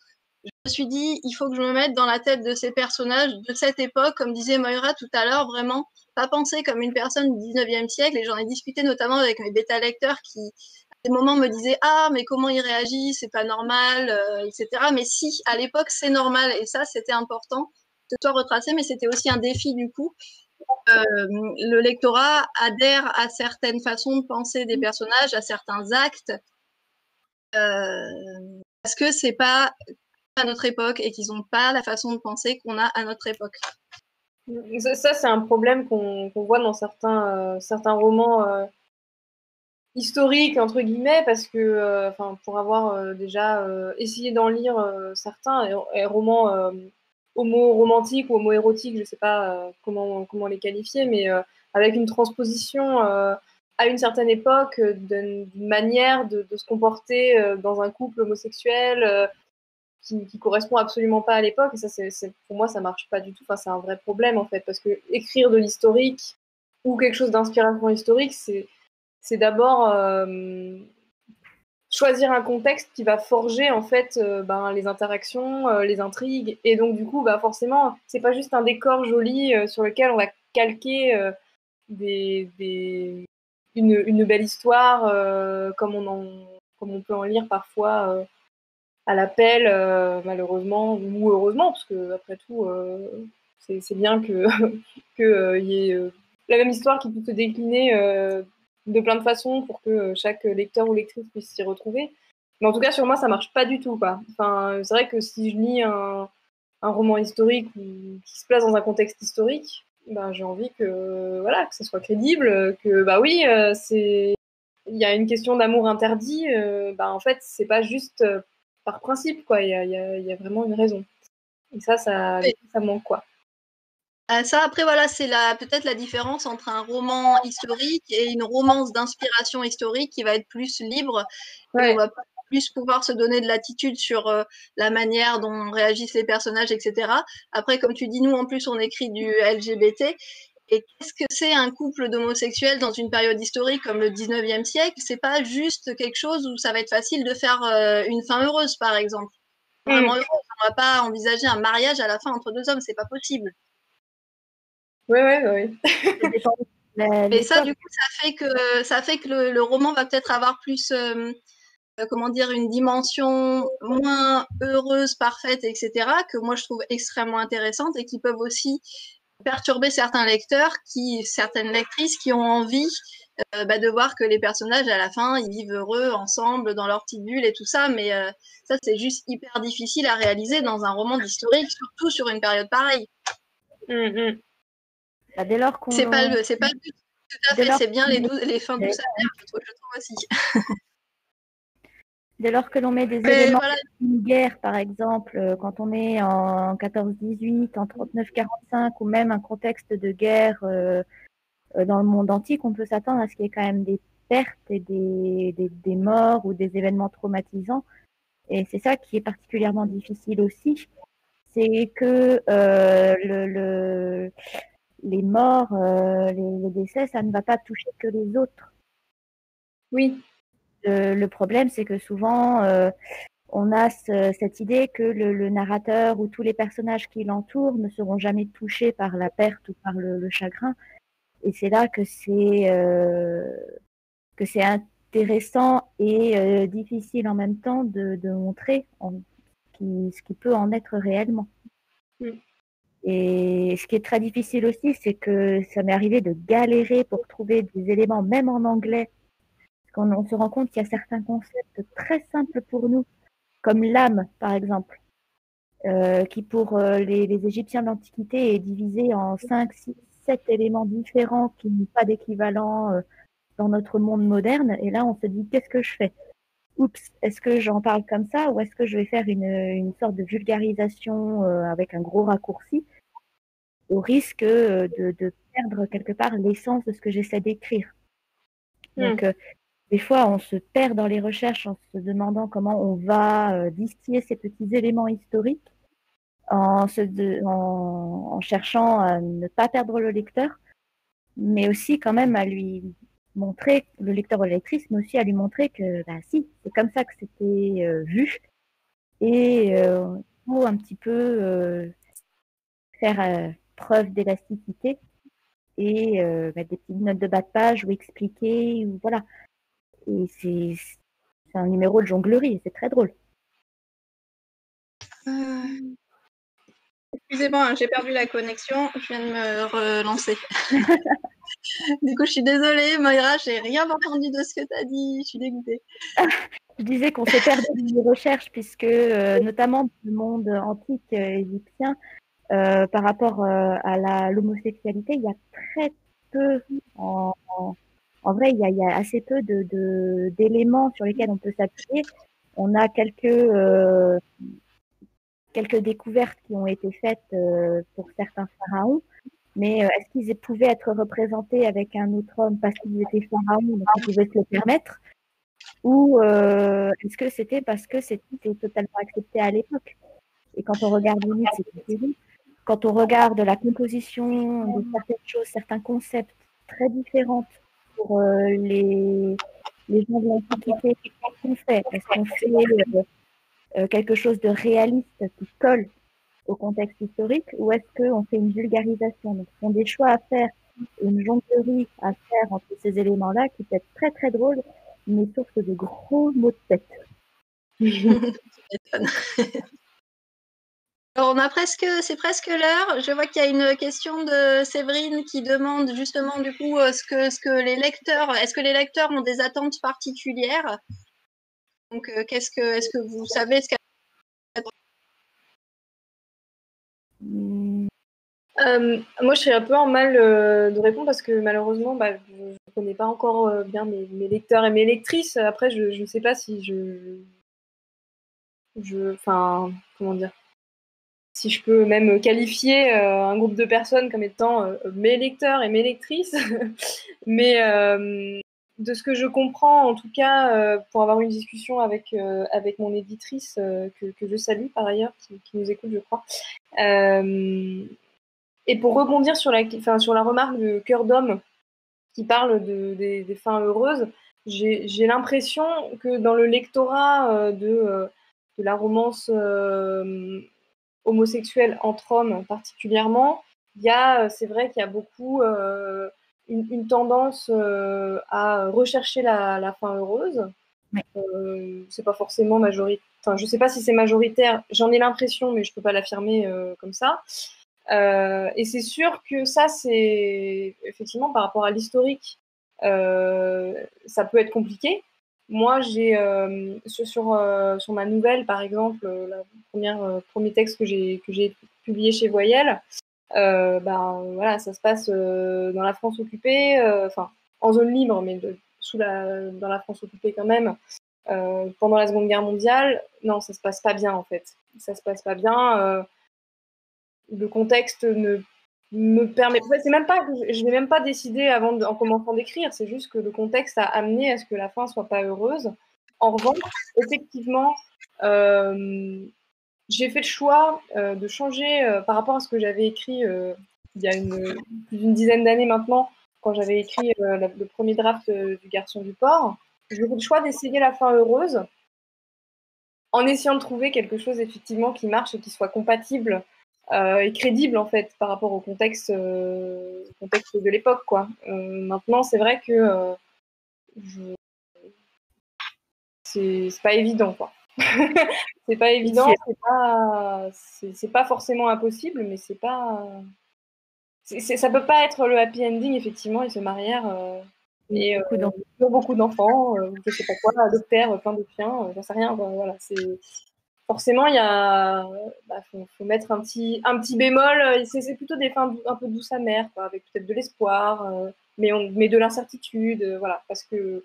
Je me suis dit, il faut que je me mette dans la tête de ces personnages de cette époque, comme disait Moira tout à l'heure, vraiment pas penser comme une personne du 19e siècle. Et j'en ai discuté notamment avec mes bêta-lecteurs qui, à des moments, me disaient ah, mais comment il réagit, c'est pas normal, etc. Mais si, à l'époque, c'est normal. Et ça, c'était important de soit retracé, mais c'était aussi un défi du coup. Le lectorat adhère à certaines façons de penser des personnages, à certains actes, parce que c'est pas à notre époque et qu'ils n'ont pas la façon de penser qu'on a à notre époque.
Ça c'est un problème qu'on voit dans certains romans historiques, entre guillemets, parce que pour avoir déjà essayé d'en lire certains, et romans homo-romantiques ou homo-érotiques, je ne sais pas comment les qualifier, mais avec une transposition à une certaine époque d'une manière de se comporter dans un couple homosexuel qui correspond absolument pas à l'époque. Et ça, pour moi, ça marche pas du tout. Enfin, c'est un vrai problème, en fait, parce que écrire de l'historique ou quelque chose d'inspiration historique, c'est d'abord choisir un contexte qui va forger, en fait, les interactions, les intrigues. Et donc, du coup, forcément, c'est pas juste un décor joli sur lequel on va calquer une belle histoire comme on peut en lire parfois à l'appel, malheureusement, ou heureusement, parce que après tout, c'est bien que y ait la même histoire qui peut se décliner de plein de façons pour que chaque lecteur ou lectrice puisse s'y retrouver. Mais en tout cas, sur moi, ça marche pas du tout, quoi. Enfin, c'est vrai que si je lis un roman historique qui se place dans un contexte historique, j'ai envie que voilà, que ça soit crédible, que oui, il y a une question d'amour interdit. En fait, c'est pas juste par principe, quoi. Il y a vraiment une raison. Et ça manque, quoi.
Ça, après, voilà, c'est peut-être la différence entre un roman historique et une romance d'inspiration historique qui va être plus libre. Ouais. Et on va plus pouvoir se donner de latitude sur la manière dont réagissent les personnages, etc. Après, comme tu dis, nous, en plus, on écrit du LGBT. Et qu'est-ce que c'est un couple d'homosexuels dans une période historique comme le 19e siècle? C'est pas juste quelque chose où ça va être facile de faire une fin heureuse, par exemple. Vraiment heureuse. On va pas envisager un mariage à la fin entre deux hommes, c'est pas possible.
Oui.
Mais ça, du coup, ça fait que le roman va peut-être avoir plus, une dimension moins heureuse, parfaite, etc., que moi je trouve extrêmement intéressante et qui peuvent aussi perturber certains lecteurs, certaines lectrices qui ont envie de voir que les personnages à la fin ils vivent heureux ensemble dans leur petite bulle et tout ça, mais ça c'est juste hyper difficile à réaliser dans un roman d'historique, surtout sur une période pareille.
Dès lors qu'on
c'est pas le but, tout à fait, c'est bien les fins douces amères, je trouve aussi.
Dès lors que l'on met des éléments d'une guerre, par exemple, quand on est en 14-18, en 39-45, ou même un contexte de guerre dans le monde antique, on peut s'attendre à ce qu'il y ait quand même des pertes et des morts ou des événements traumatisants. Et c'est ça qui est particulièrement difficile aussi, c'est que les morts, les décès, ça ne va pas toucher que les autres.
Oui.
Le problème, c'est que souvent, on a cette idée que le narrateur ou tous les personnages qui l'entourent ne seront jamais touchés par la perte ou par le chagrin. Et c'est là que c'est intéressant et difficile en même temps de montrer ce qui peut en être réellement. Et ce qui est très difficile aussi, c'est que ça m'est arrivé de galérer pour trouver des éléments, même en anglais, parce qu'on se rend compte qu'il y a certains concepts très simples pour nous, comme l'âme, par exemple, qui pour les Égyptiens de l'Antiquité est divisé en 5, 6, 7 éléments différents qui n'ont pas d'équivalent dans notre monde moderne. Et là, on se dit, qu'est-ce que je fais? Oups, est-ce que j'en parle comme ça ou est-ce que je vais faire une sorte de vulgarisation avec un gros raccourci au risque de perdre quelque part l'essence de ce que j'essaie d'écrire. Donc, des fois, on se perd dans les recherches en se demandant comment on va distiller ces petits éléments historiques en cherchant à ne pas perdre le lecteur, mais aussi quand même à lui montrer, le lecteur ou la lectrice, mais aussi à lui montrer que bah, si, c'est comme ça que c'était vu et il faut un petit peu faire preuve d'élasticité et des petites notes de bas de page ou expliquer, ou voilà. Et c'est un numéro de jonglerie, c'est très drôle.
Excusez-moi, j'ai perdu la connexion, je viens de me relancer. Du coup, je suis désolée, Moira, j'ai rien entendu de ce que tu as dit, je suis dégoûtée.
Je disais qu'on se perdait dans les recherches, puisque notamment dans le monde antique égyptien, par rapport à l'homosexualité, il y a très peu, en vrai, il y a assez peu d'éléments sur lesquels on peut s'appuyer. On a quelques découvertes qui ont été faites pour certains pharaons, mais est-ce qu'ils pouvaient être représentés avec un autre homme parce qu'ils étaient pharaons, donc ils pouvaient se le permettre, ou est-ce que c'était parce que c'était totalement accepté à l'époque? Et quand on regarde les mythes, c'est terrible. Quand on regarde la composition de certaines choses, certains concepts très différents pour les gens de l'Antiquité, qu'est-ce qu'on fait? Est-ce qu'on fait quelque chose de réaliste qui colle au contexte historique, ou est-ce qu'on fait une vulgarisation? Donc, ce sont des choix à faire, une jonglerie à faire entre ces éléments-là qui peut être très très drôle, mais source de gros maux de tête.
Alors, c'est presque l'heure. Je vois qu'il y a une question de Séverine qui demande justement du coup est-ce que les lecteurs ont des attentes particulières? Donc, est-ce que vous savez ce qu'il y a?
Moi, je serais un peu en mal de répondre parce que malheureusement, je ne connais pas encore bien mes lecteurs et mes lectrices. Après, je ne sais pas si enfin, comment dire, si je peux même qualifier un groupe de personnes comme étant mes lecteurs et mes lectrices. Mais de ce que je comprends, en tout cas, pour avoir une discussion avec mon éditrice, que je salue par ailleurs, qui nous écoute, je crois. Et pour rebondir sur la remarque de Cœur d'homme qui parle des fins heureuses, j'ai l'impression que dans le lectorat de la romance homosexuelle entre hommes particulièrement, c'est vrai qu'il y a beaucoup une tendance à rechercher la fin heureuse.
Ouais.
C'est pas forcément majoritaire. Enfin, je sais pas si c'est majoritaire. J'en ai l'impression, mais je peux pas l'affirmer comme ça. Et c'est sûr que ça, c'est effectivement par rapport à l'historique, ça peut être compliqué. Moi, j'ai sur ma nouvelle, par exemple, premier texte que j'ai publié chez Voyelle, voilà, ça se passe dans la France occupée, enfin en zone libre, mais dans la France occupée quand même, pendant la Seconde Guerre mondiale. Non, ça se passe pas bien en fait. Ça se passe pas bien. Le contexte ne me permet. C'est même pas que je n'ai même pas décidé en commençant d'écrire. C'est juste que le contexte a amené à ce que la fin soit pas heureuse. En revanche, effectivement, j'ai fait le choix de changer par rapport à ce que j'avais écrit il y a plus d'une dizaine d'années maintenant, quand j'avais écrit le premier draft du Garçon du Port. J'ai fait le choix d'essayer la fin heureuse en essayant de trouver quelque chose effectivement qui marche et qui soit compatible et crédible en fait par rapport au contexte de l'époque, quoi. Maintenant, c'est vrai que c'est pas évident, quoi. C'est pas évident, c'est pas forcément impossible, mais c'est pas. Ça peut pas être le happy ending, effectivement. Ils se marièrent et ils ont beaucoup d'enfants, je sais pas quoi, adoptèrent plein de chiens, j'en sais rien. Voilà, forcément, il y a, faut mettre un petit bémol. C'est plutôt des fins un peu douces amères, quoi, avec peut-être de l'espoir, mais de l'incertitude, voilà, parce que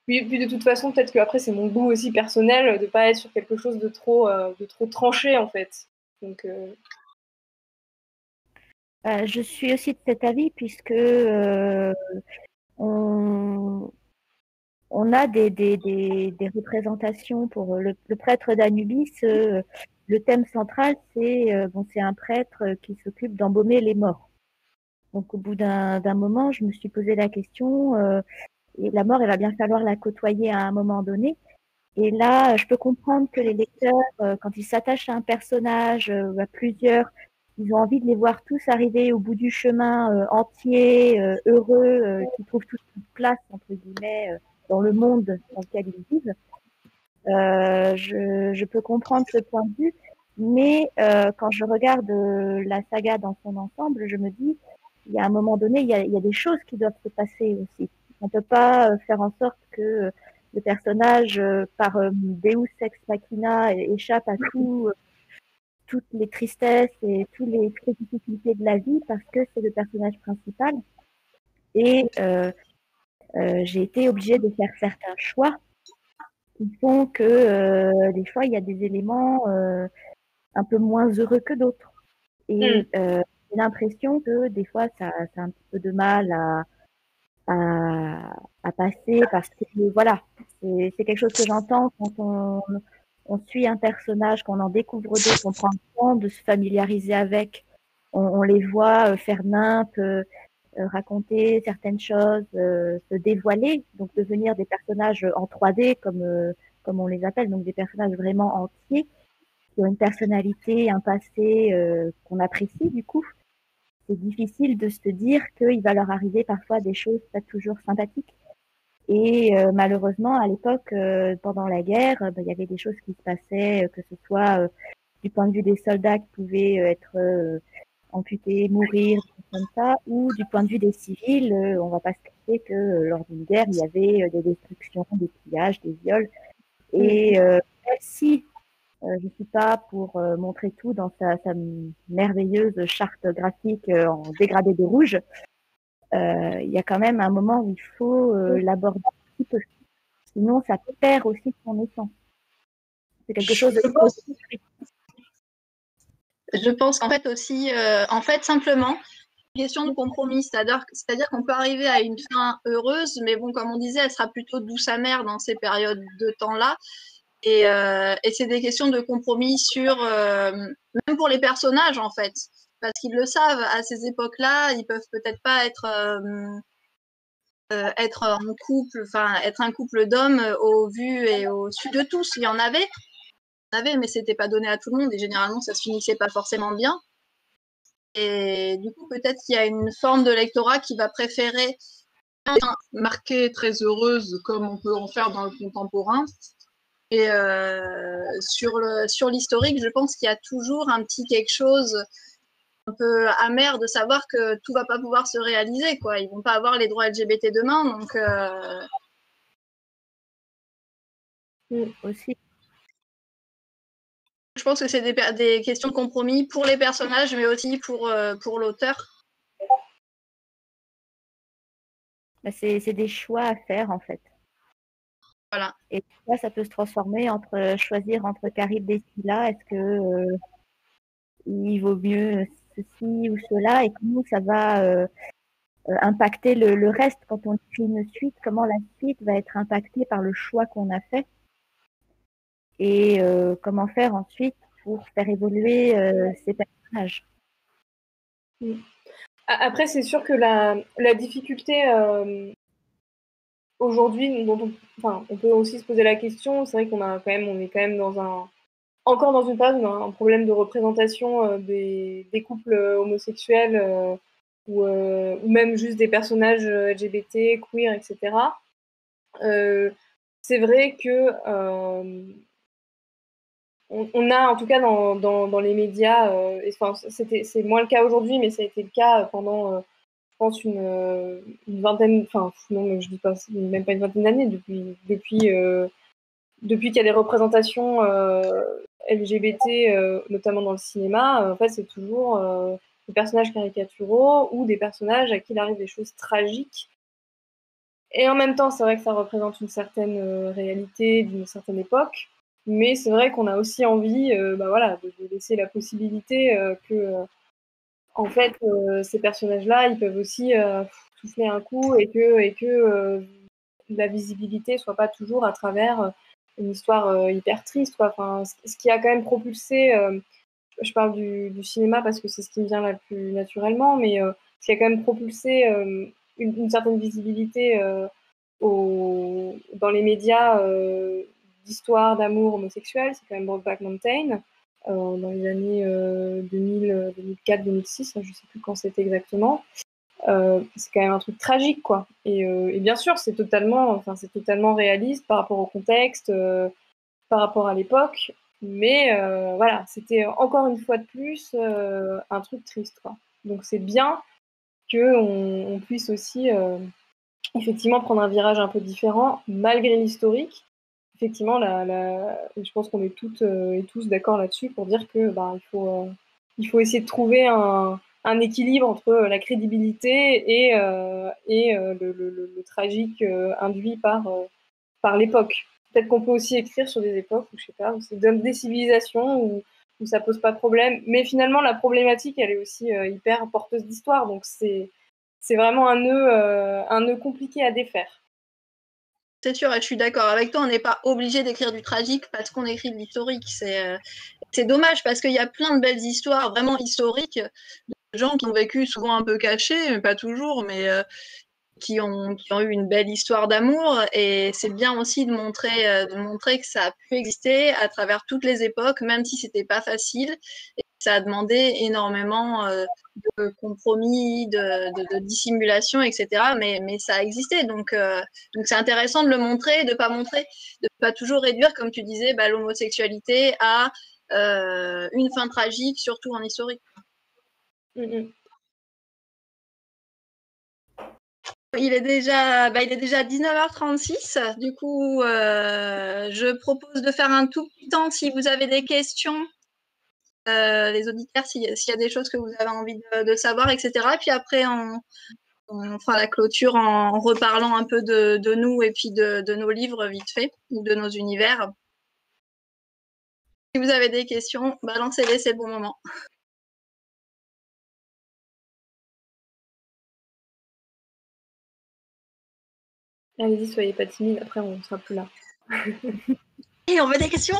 puis de toute façon, peut-être qu'après, c'est mon goût aussi personnel de pas être sur quelque chose de trop tranché, en fait. Donc,
Je suis aussi de cet avis puisque on, on a des représentations pour le prêtre d'Anubis. Le thème central, c'est un prêtre qui s'occupe d'embaumer les morts. Donc, au bout d'un moment, je me suis posé la question, et la mort, il va bien falloir la côtoyer à un moment donné. Et là, je peux comprendre que les lecteurs, quand ils s'attachent à un personnage ou à plusieurs, ils ont envie de les voir tous arriver au bout du chemin entiers, heureux, qui trouvent toute leur place, entre guillemets, dans le monde dans lequel ils vivent. Je peux comprendre ce point de vue, mais quand je regarde la saga dans son ensemble, je me dis, il y a un moment donné, il y a des choses qui doivent se passer aussi. On ne peut pas faire en sorte que le personnage, par Deus ex machina, échappe à toutes les tristesses et toutes les difficultés de la vie parce que c'est le personnage principal. Et j'ai été obligée de faire certains choix qui font que des fois, il y a des éléments un peu moins heureux que d'autres. Et j'ai l'impression que des fois, ça a un petit peu de mal à passer parce que voilà, c'est quelque chose que j'entends quand on suit un personnage, qu'on en découvre d'autres, qu'on prend le temps de se familiariser avec, on les voit faire nimp, raconter certaines choses, se dévoiler, donc devenir des personnages en 3D comme on les appelle, donc des personnages vraiment entiers qui ont une personnalité, un passé qu'on apprécie du coup. C'est difficile de se dire qu'il va leur arriver parfois des choses pas toujours sympathiques. Et malheureusement, à l'époque, pendant la guerre, il y avait des choses qui se passaient, que ce soit du point de vue des soldats qui pouvaient être amputés, mourir, comme ça, ou du point de vue des civils, on va pas se cacher que lors d'une guerre, il y avait des destructions, des pillages, des viols. Et même si je ne suis pas pour montrer tout dans sa merveilleuse charte graphique en dégradé de rouge, il y a quand même un moment où il faut l'aborder un petit peu. Sinon, ça perd aussi son essence. C'est quelque chose de...
Je pense en fait aussi, simplement, question de compromis, c'est-à-dire qu'on peut arriver à une fin heureuse, mais bon, comme on disait, elle sera plutôt douce amère dans ces périodes de temps-là. Et c'est des questions de compromis même pour les personnages en fait, parce qu'ils le savent, à ces époques-là, ils peuvent peut-être pas être en couple, enfin être un couple d'hommes au vu et au su de tous. Il y en avait, mais c'était pas donné à tout le monde et généralement ça se finissait pas forcément bien. Et du coup, peut-être qu'il y a une forme de lectorat qui va préférer marquée très heureuse comme on peut en faire dans le contemporain. Et sur l'historique, je pense qu'il y a toujours un petit quelque chose un peu amer de savoir que tout va pas pouvoir se réaliser, quoi. Ils vont pas avoir les droits LGBT demain, donc
aussi.
je pense que c'est des questions de compromis pour les personnages, mais aussi pour l'auteur.
C'est des choix à faire en fait.
Voilà.
Et ça peut se transformer entre choisir entre Charybde et Scylla. Est-ce que il vaut mieux ceci ou cela et comment ça va impacter le reste quand on écrit une suite, comment la suite va être impactée par le choix qu'on a fait et comment faire ensuite pour faire évoluer ces personnages.
Après, c'est sûr que la difficulté aujourd'hui, on peut aussi se poser la question, c'est vrai on est quand même encore dans une phase où on a un problème de représentation des couples homosexuels ou même juste des personnages LGBT, queer, etc. C'est vrai que on a, en tout cas dans les médias, c'est moins le cas aujourd'hui, mais ça a été le cas pendant, je pense, une vingtaine, enfin non, je dis pas, même pas une vingtaine d'années, depuis qu'il y a des représentations LGBT, notamment dans le cinéma, en fait, c'est toujours personnages caricaturaux ou des personnages à qui il arrive des choses tragiques. Et en même temps, c'est vrai que ça représente une certaine réalité d'une certaine époque, mais c'est vrai qu'on a aussi envie de laisser la possibilité que, en fait, ces personnages-là, ils peuvent aussi souffler un coup et que la visibilité soit pas toujours à travers une histoire hyper triste, quoi. Enfin, ce qui a quand même propulsé, je parle du cinéma parce que c'est ce qui me vient là plus naturellement, mais ce qui a quand même propulsé une certaine visibilité dans les médias d'histoire d'amour homosexuel, c'est quand même Brokeback Mountain, dans les années 2000, 2004, 2006, je ne sais plus quand c'était exactement. C'est quand même un truc tragique, quoi. Et bien sûr, c'est totalement réaliste par rapport au contexte, par rapport à l'époque, mais voilà, c'était encore une fois de plus un truc triste, quoi. Donc c'est bien qu'on puisse aussi effectivement prendre un virage un peu différent, malgré l'historique. Effectivement, je pense qu'on est toutes et tous d'accord là-dessus pour dire que il faut essayer de trouver un équilibre entre la crédibilité et le tragique induit par l'époque. Peut-être qu'on peut aussi écrire sur des époques où, je sais pas, où c'est des civilisations où ça pose pas de problème. Mais finalement, la problématique, elle est aussi hyper porteuse d'histoire. Donc, c'est vraiment un nœud compliqué à défaire.
C'est sûr, et je suis d'accord avec toi, on n'est pas obligé d'écrire du tragique parce qu'on écrit de l'historique. C'est dommage parce qu'il y a plein de belles histoires vraiment historiques de gens qui ont vécu souvent un peu cachés, mais pas toujours, mais qui ont eu une belle histoire d'amour. Et c'est bien aussi de montrer que ça a pu exister à travers toutes les époques, même si c'était pas facile. Et ça a demandé énormément de compromis, de dissimulation, etc. Mais ça a existé. Donc c'est intéressant de le montrer, de pas toujours réduire, comme tu disais, l'homosexualité à une fin tragique, surtout en historique.
Mm-hmm.
Il est déjà 19h36. Du coup, je propose de faire un tout petit temps si vous avez des questions, les auditeurs, s'il y a des choses que vous avez envie de savoir, etc. Et puis après, on fera la clôture en reparlant un peu de nous et puis de nos livres vite fait, ou de nos univers. Si vous avez des questions, balancez-les, c'est le bon moment.
Allez-y, soyez pas timide, après on ne sera plus là.
Et on veut des questions.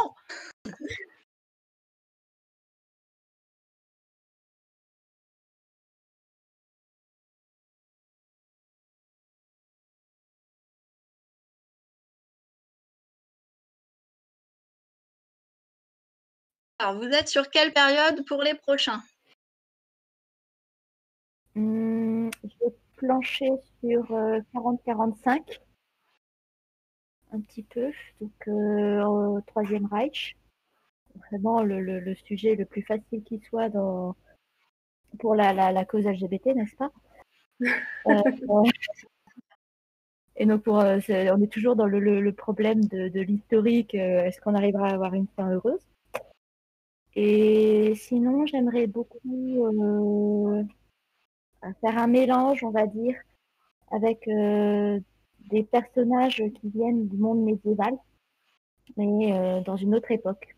Alors, vous êtes sur quelle période pour les prochains?
Je vais plancher sur 40-45. Un petit peu, donc au Troisième Reich. Vraiment le sujet le plus facile qui soit pour la cause LGBT, n'est-ce pas? Et donc on est toujours dans le problème de l'historique. Est-ce qu'on arrivera à avoir une fin heureuse? Et sinon, j'aimerais beaucoup faire un mélange, on va dire, avec des personnages qui viennent du monde médiéval, mais dans une autre époque.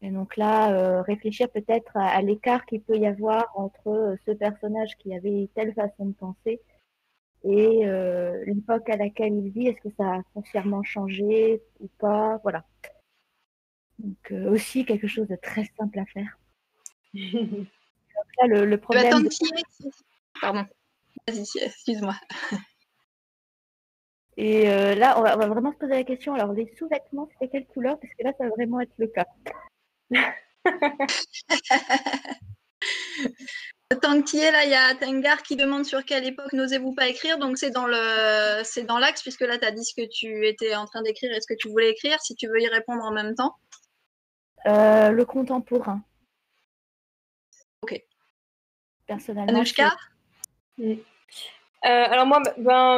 Et donc là, réfléchir peut-être à l'écart qu'il peut y avoir entre ce personnage qui avait telle façon de penser et l'époque à laquelle il vit. Est-ce que ça a foncièrement changé ou pas? Voilà. Donc aussi quelque chose de très simple à faire. Donc là, le problème...
Pardon. Vas-y, excuse-moi.
Et là, on va vraiment se poser la question. Alors, les sous-vêtements, c'était quelle couleur? Parce que là, ça va vraiment être le cas.
Tant que tu y es, là, il y a Tengar qui demande sur quelle époque n'osez-vous pas écrire. Donc, c'est dans l'axe, puisque là, tu as dit ce que tu étais en train d'écrire et ce que tu voulais écrire, si tu veux y répondre en même temps.
Le contemporain.
Ok.
Personnellement.
Anouchka?
Alors moi,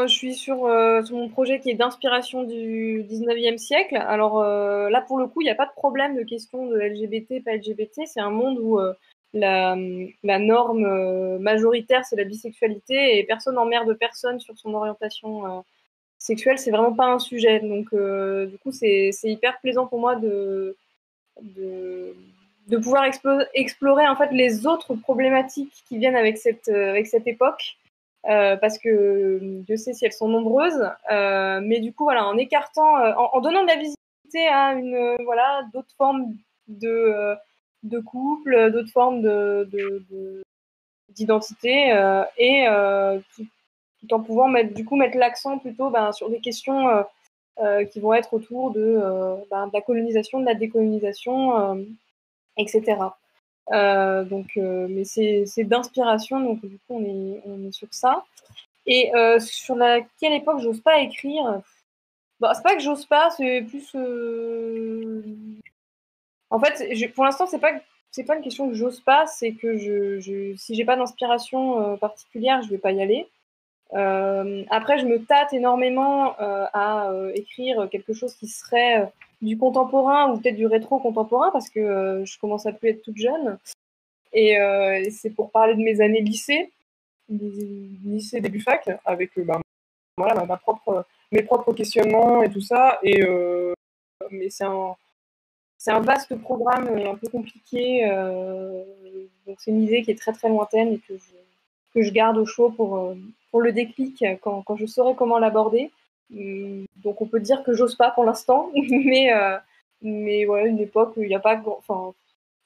je suis sur mon projet qui est d'inspiration du 19e siècle. Alors là, pour le coup, il n'y a pas de problème de question de LGBT, pas LGBT. C'est un monde où la norme majoritaire, c'est la bisexualité, et personne n'emmerde personne sur son orientation sexuelle, c'est vraiment pas un sujet. Donc, du coup, c'est hyper plaisant pour moi de, de pouvoir explorer en fait les autres problématiques qui viennent avec cette époque. Parce que Dieu sait si elles sont nombreuses, mais du coup, voilà, en écartant, en donnant de la visibilité à voilà, d'autres formes de couple, d'autres formes d'identité, et tout en pouvant mettre l'accent plutôt sur des questions qui vont être autour de la colonisation, de la décolonisation, etc. Mais c'est d'inspiration, donc du coup on est sur ça. Et sur quelle époque j'ose pas écrire, c'est pas que j'ose pas, c'est plus en fait pour l'instant c'est pas une question que j'ose pas, c'est que si j'ai pas d'inspiration particulière, je vais pas y aller. Après, je me tâte énormément à écrire quelque chose qui serait du contemporain ou peut-être du rétro-contemporain, parce que je commence à plus être toute jeune. Et c'est pour parler de mes années lycée, lycée début fac, avec voilà, mes propres questionnements et tout ça. Mais c'est un vaste programme un peu compliqué. Donc c'est une idée qui est très très lointaine et que je garde au chaud pour le déclic quand je saurai comment l'aborder. Donc on peut dire que j'ose pas pour l'instant, mais voilà, une époque où il n'y a pas enfin,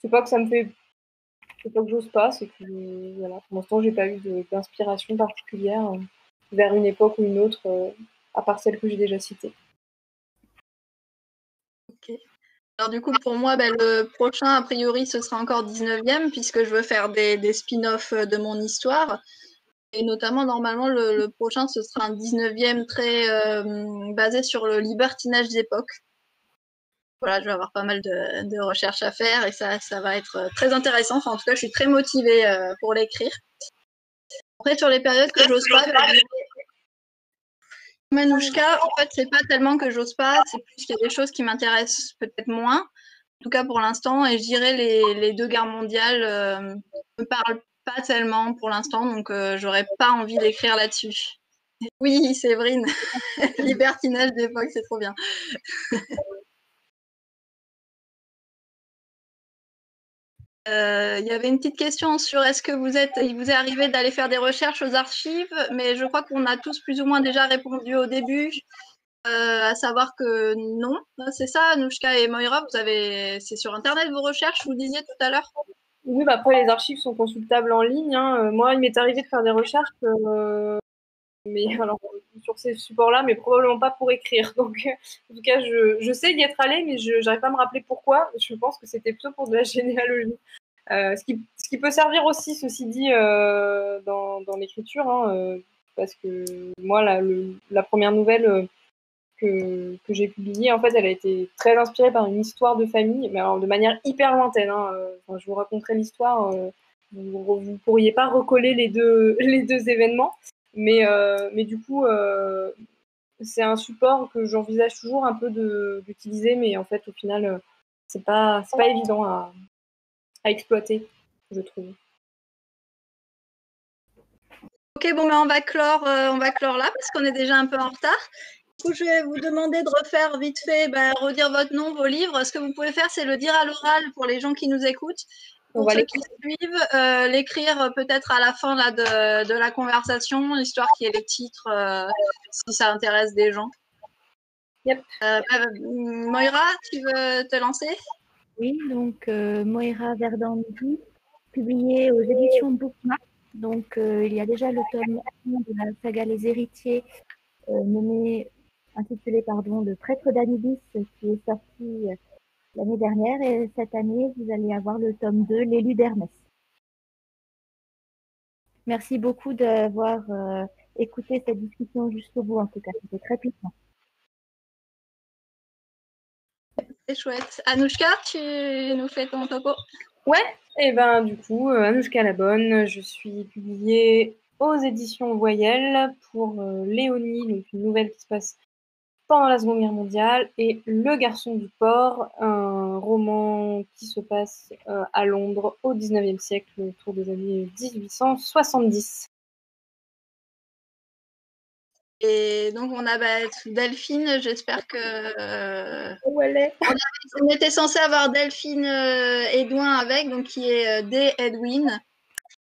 c'est pas que ça me fait, c'est pas que j'ose pas, c'est que voilà, pour l'instant j'ai pas eu d'inspiration particulière vers une époque ou une autre, à part celle que j'ai déjà citée.
Ok. Alors du coup, pour moi, le prochain, a priori, ce sera encore 19e, puisque je veux faire des spin-offs de mon histoire. Et notamment, normalement, le prochain, ce sera un 19e très basé sur le libertinage d'époque. Voilà, je vais avoir pas mal de recherches à faire et ça va être très intéressant. Enfin, en tout cas, je suis très motivée pour l'écrire. Après, sur les périodes que j'ose pas, Manouchka, en fait, c'est pas tellement que j'ose pas, c'est plus qu'il y a des choses qui m'intéressent peut-être moins. En tout cas, pour l'instant, et je dirais les deux guerres mondiales me parlent pas tellement pour l'instant, donc j'aurais pas envie d'écrire là-dessus. Oui, Séverine, libertinage d'époque, c'est trop bien. Il y avait une petite question sur il vous est arrivé d'aller faire des recherches aux archives, mais je crois qu'on a tous plus ou moins déjà répondu au début, à savoir que non. C'est ça, Anouchka et Moira, c'est sur Internet vos recherches, vous disiez tout à l'heure?
Oui, après les archives sont consultables en ligne, hein. Moi, il m'est arrivé de faire des recherches, mais alors sur ces supports-là, mais probablement pas pour écrire. Donc, en tout cas, je sais y être allée, mais je n'arrive pas à me rappeler pourquoi. Je pense que c'était plutôt pour de la généalogie. Ce qui peut servir aussi, ceci dit, dans l'écriture, hein, parce que moi, la première nouvelle que j'ai publiée, en fait, elle a été très inspirée par une histoire de famille, mais alors de manière hyper lointaine, hein. Enfin, je vous raconterai l'histoire. Vous ne pourriez pas recoller les deux événements. Mais du coup, c'est un support que j'envisage toujours un peu d'utiliser, mais en fait, au final, c'est pas évident à exploiter, je trouve.
Ok, bon, mais on va clore là parce qu'on est déjà un peu en retard. Du coup, je vais vous demander de refaire vite fait, redire votre nom, vos livres. Ce que vous pouvez faire, c'est le dire à l'oral pour les gens qui nous écoutent. Pour ceux qui suivent, l'écrire peut-être à la fin là, de la conversation, histoire qu'il y ait les titres si ça intéresse des gens.
Yep.
Moira, tu veux te lancer?
Oui, donc Moira Verdandi, publié aux éditions Bookmark. Donc il y a déjà le tome 1 de la saga Les Héritiers, intitulé Le Prêtre d'Anubis, qui est sorti l'année dernière, et cette année vous allez avoir le tome 2, L'élu d'Hermès. Merci beaucoup d'avoir écouté cette discussion jusqu'au bout, en tout cas, c'était très puissant.
C'est chouette. Anouchka, tu nous fais ton topo?
Ouais, et du coup, Anouchka la Bonne, je suis publiée aux éditions Voyelles pour Léonie, donc une nouvelle qui se passe pendant la Seconde Guerre mondiale, et Le Garçon du port, un roman qui se passe à Londres au XIXe siècle, autour des années 1870.
Et donc, on a Delphine, j'espère que...
Où elle est?
On était censé avoir Delphine Edouin avec, donc qui est D. Edwin,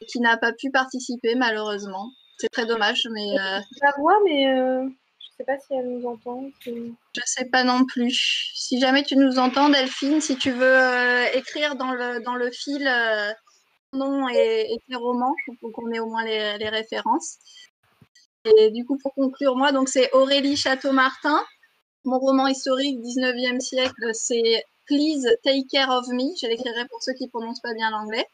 qui n'a pas pu participer malheureusement. C'est très dommage, mais
Je la vois, mais je sais pas si elle nous entend.
je sais pas non plus. Si jamais tu nous entends, Delphine, si tu veux écrire dans le fil ton nom et tes romans, pour qu'on ait au moins les références. Et du coup, pour conclure, moi, donc c'est Aurélie Château-Martin. Mon roman historique 19e siècle, c'est Please Take Care of Me. Je l'écrirai pour ceux qui prononcent pas bien l'anglais.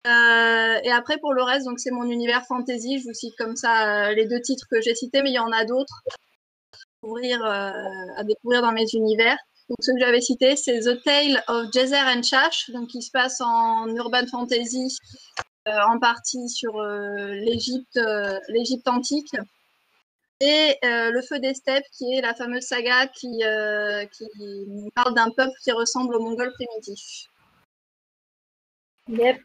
Et après, pour le reste, donc c'est mon univers fantasy. Je vous cite comme ça les 2 titres que j'ai cités, mais il y en a d'autres à découvrir dans mes univers. Donc, ceux que j'avais cités, c'est The Tale of Jezer and Chash, donc qui se passe en urban fantasy, en partie sur l'Égypte antique. Et Le Feu des Steppes, qui est la fameuse saga qui parle d'un peuple qui ressemble aux Mongols primitifs.
Yep.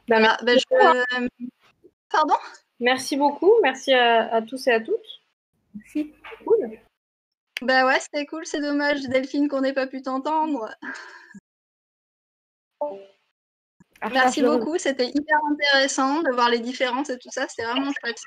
Voilà. Pardon ?
Merci beaucoup, merci à tous et à toutes.
Merci.
Cool.
Bah ouais, c'était cool, c'est dommage, Delphine, qu'on n'ait pas pu t'entendre. Merci beaucoup, c'était hyper intéressant de voir les différences et tout ça, c'était vraiment chouette.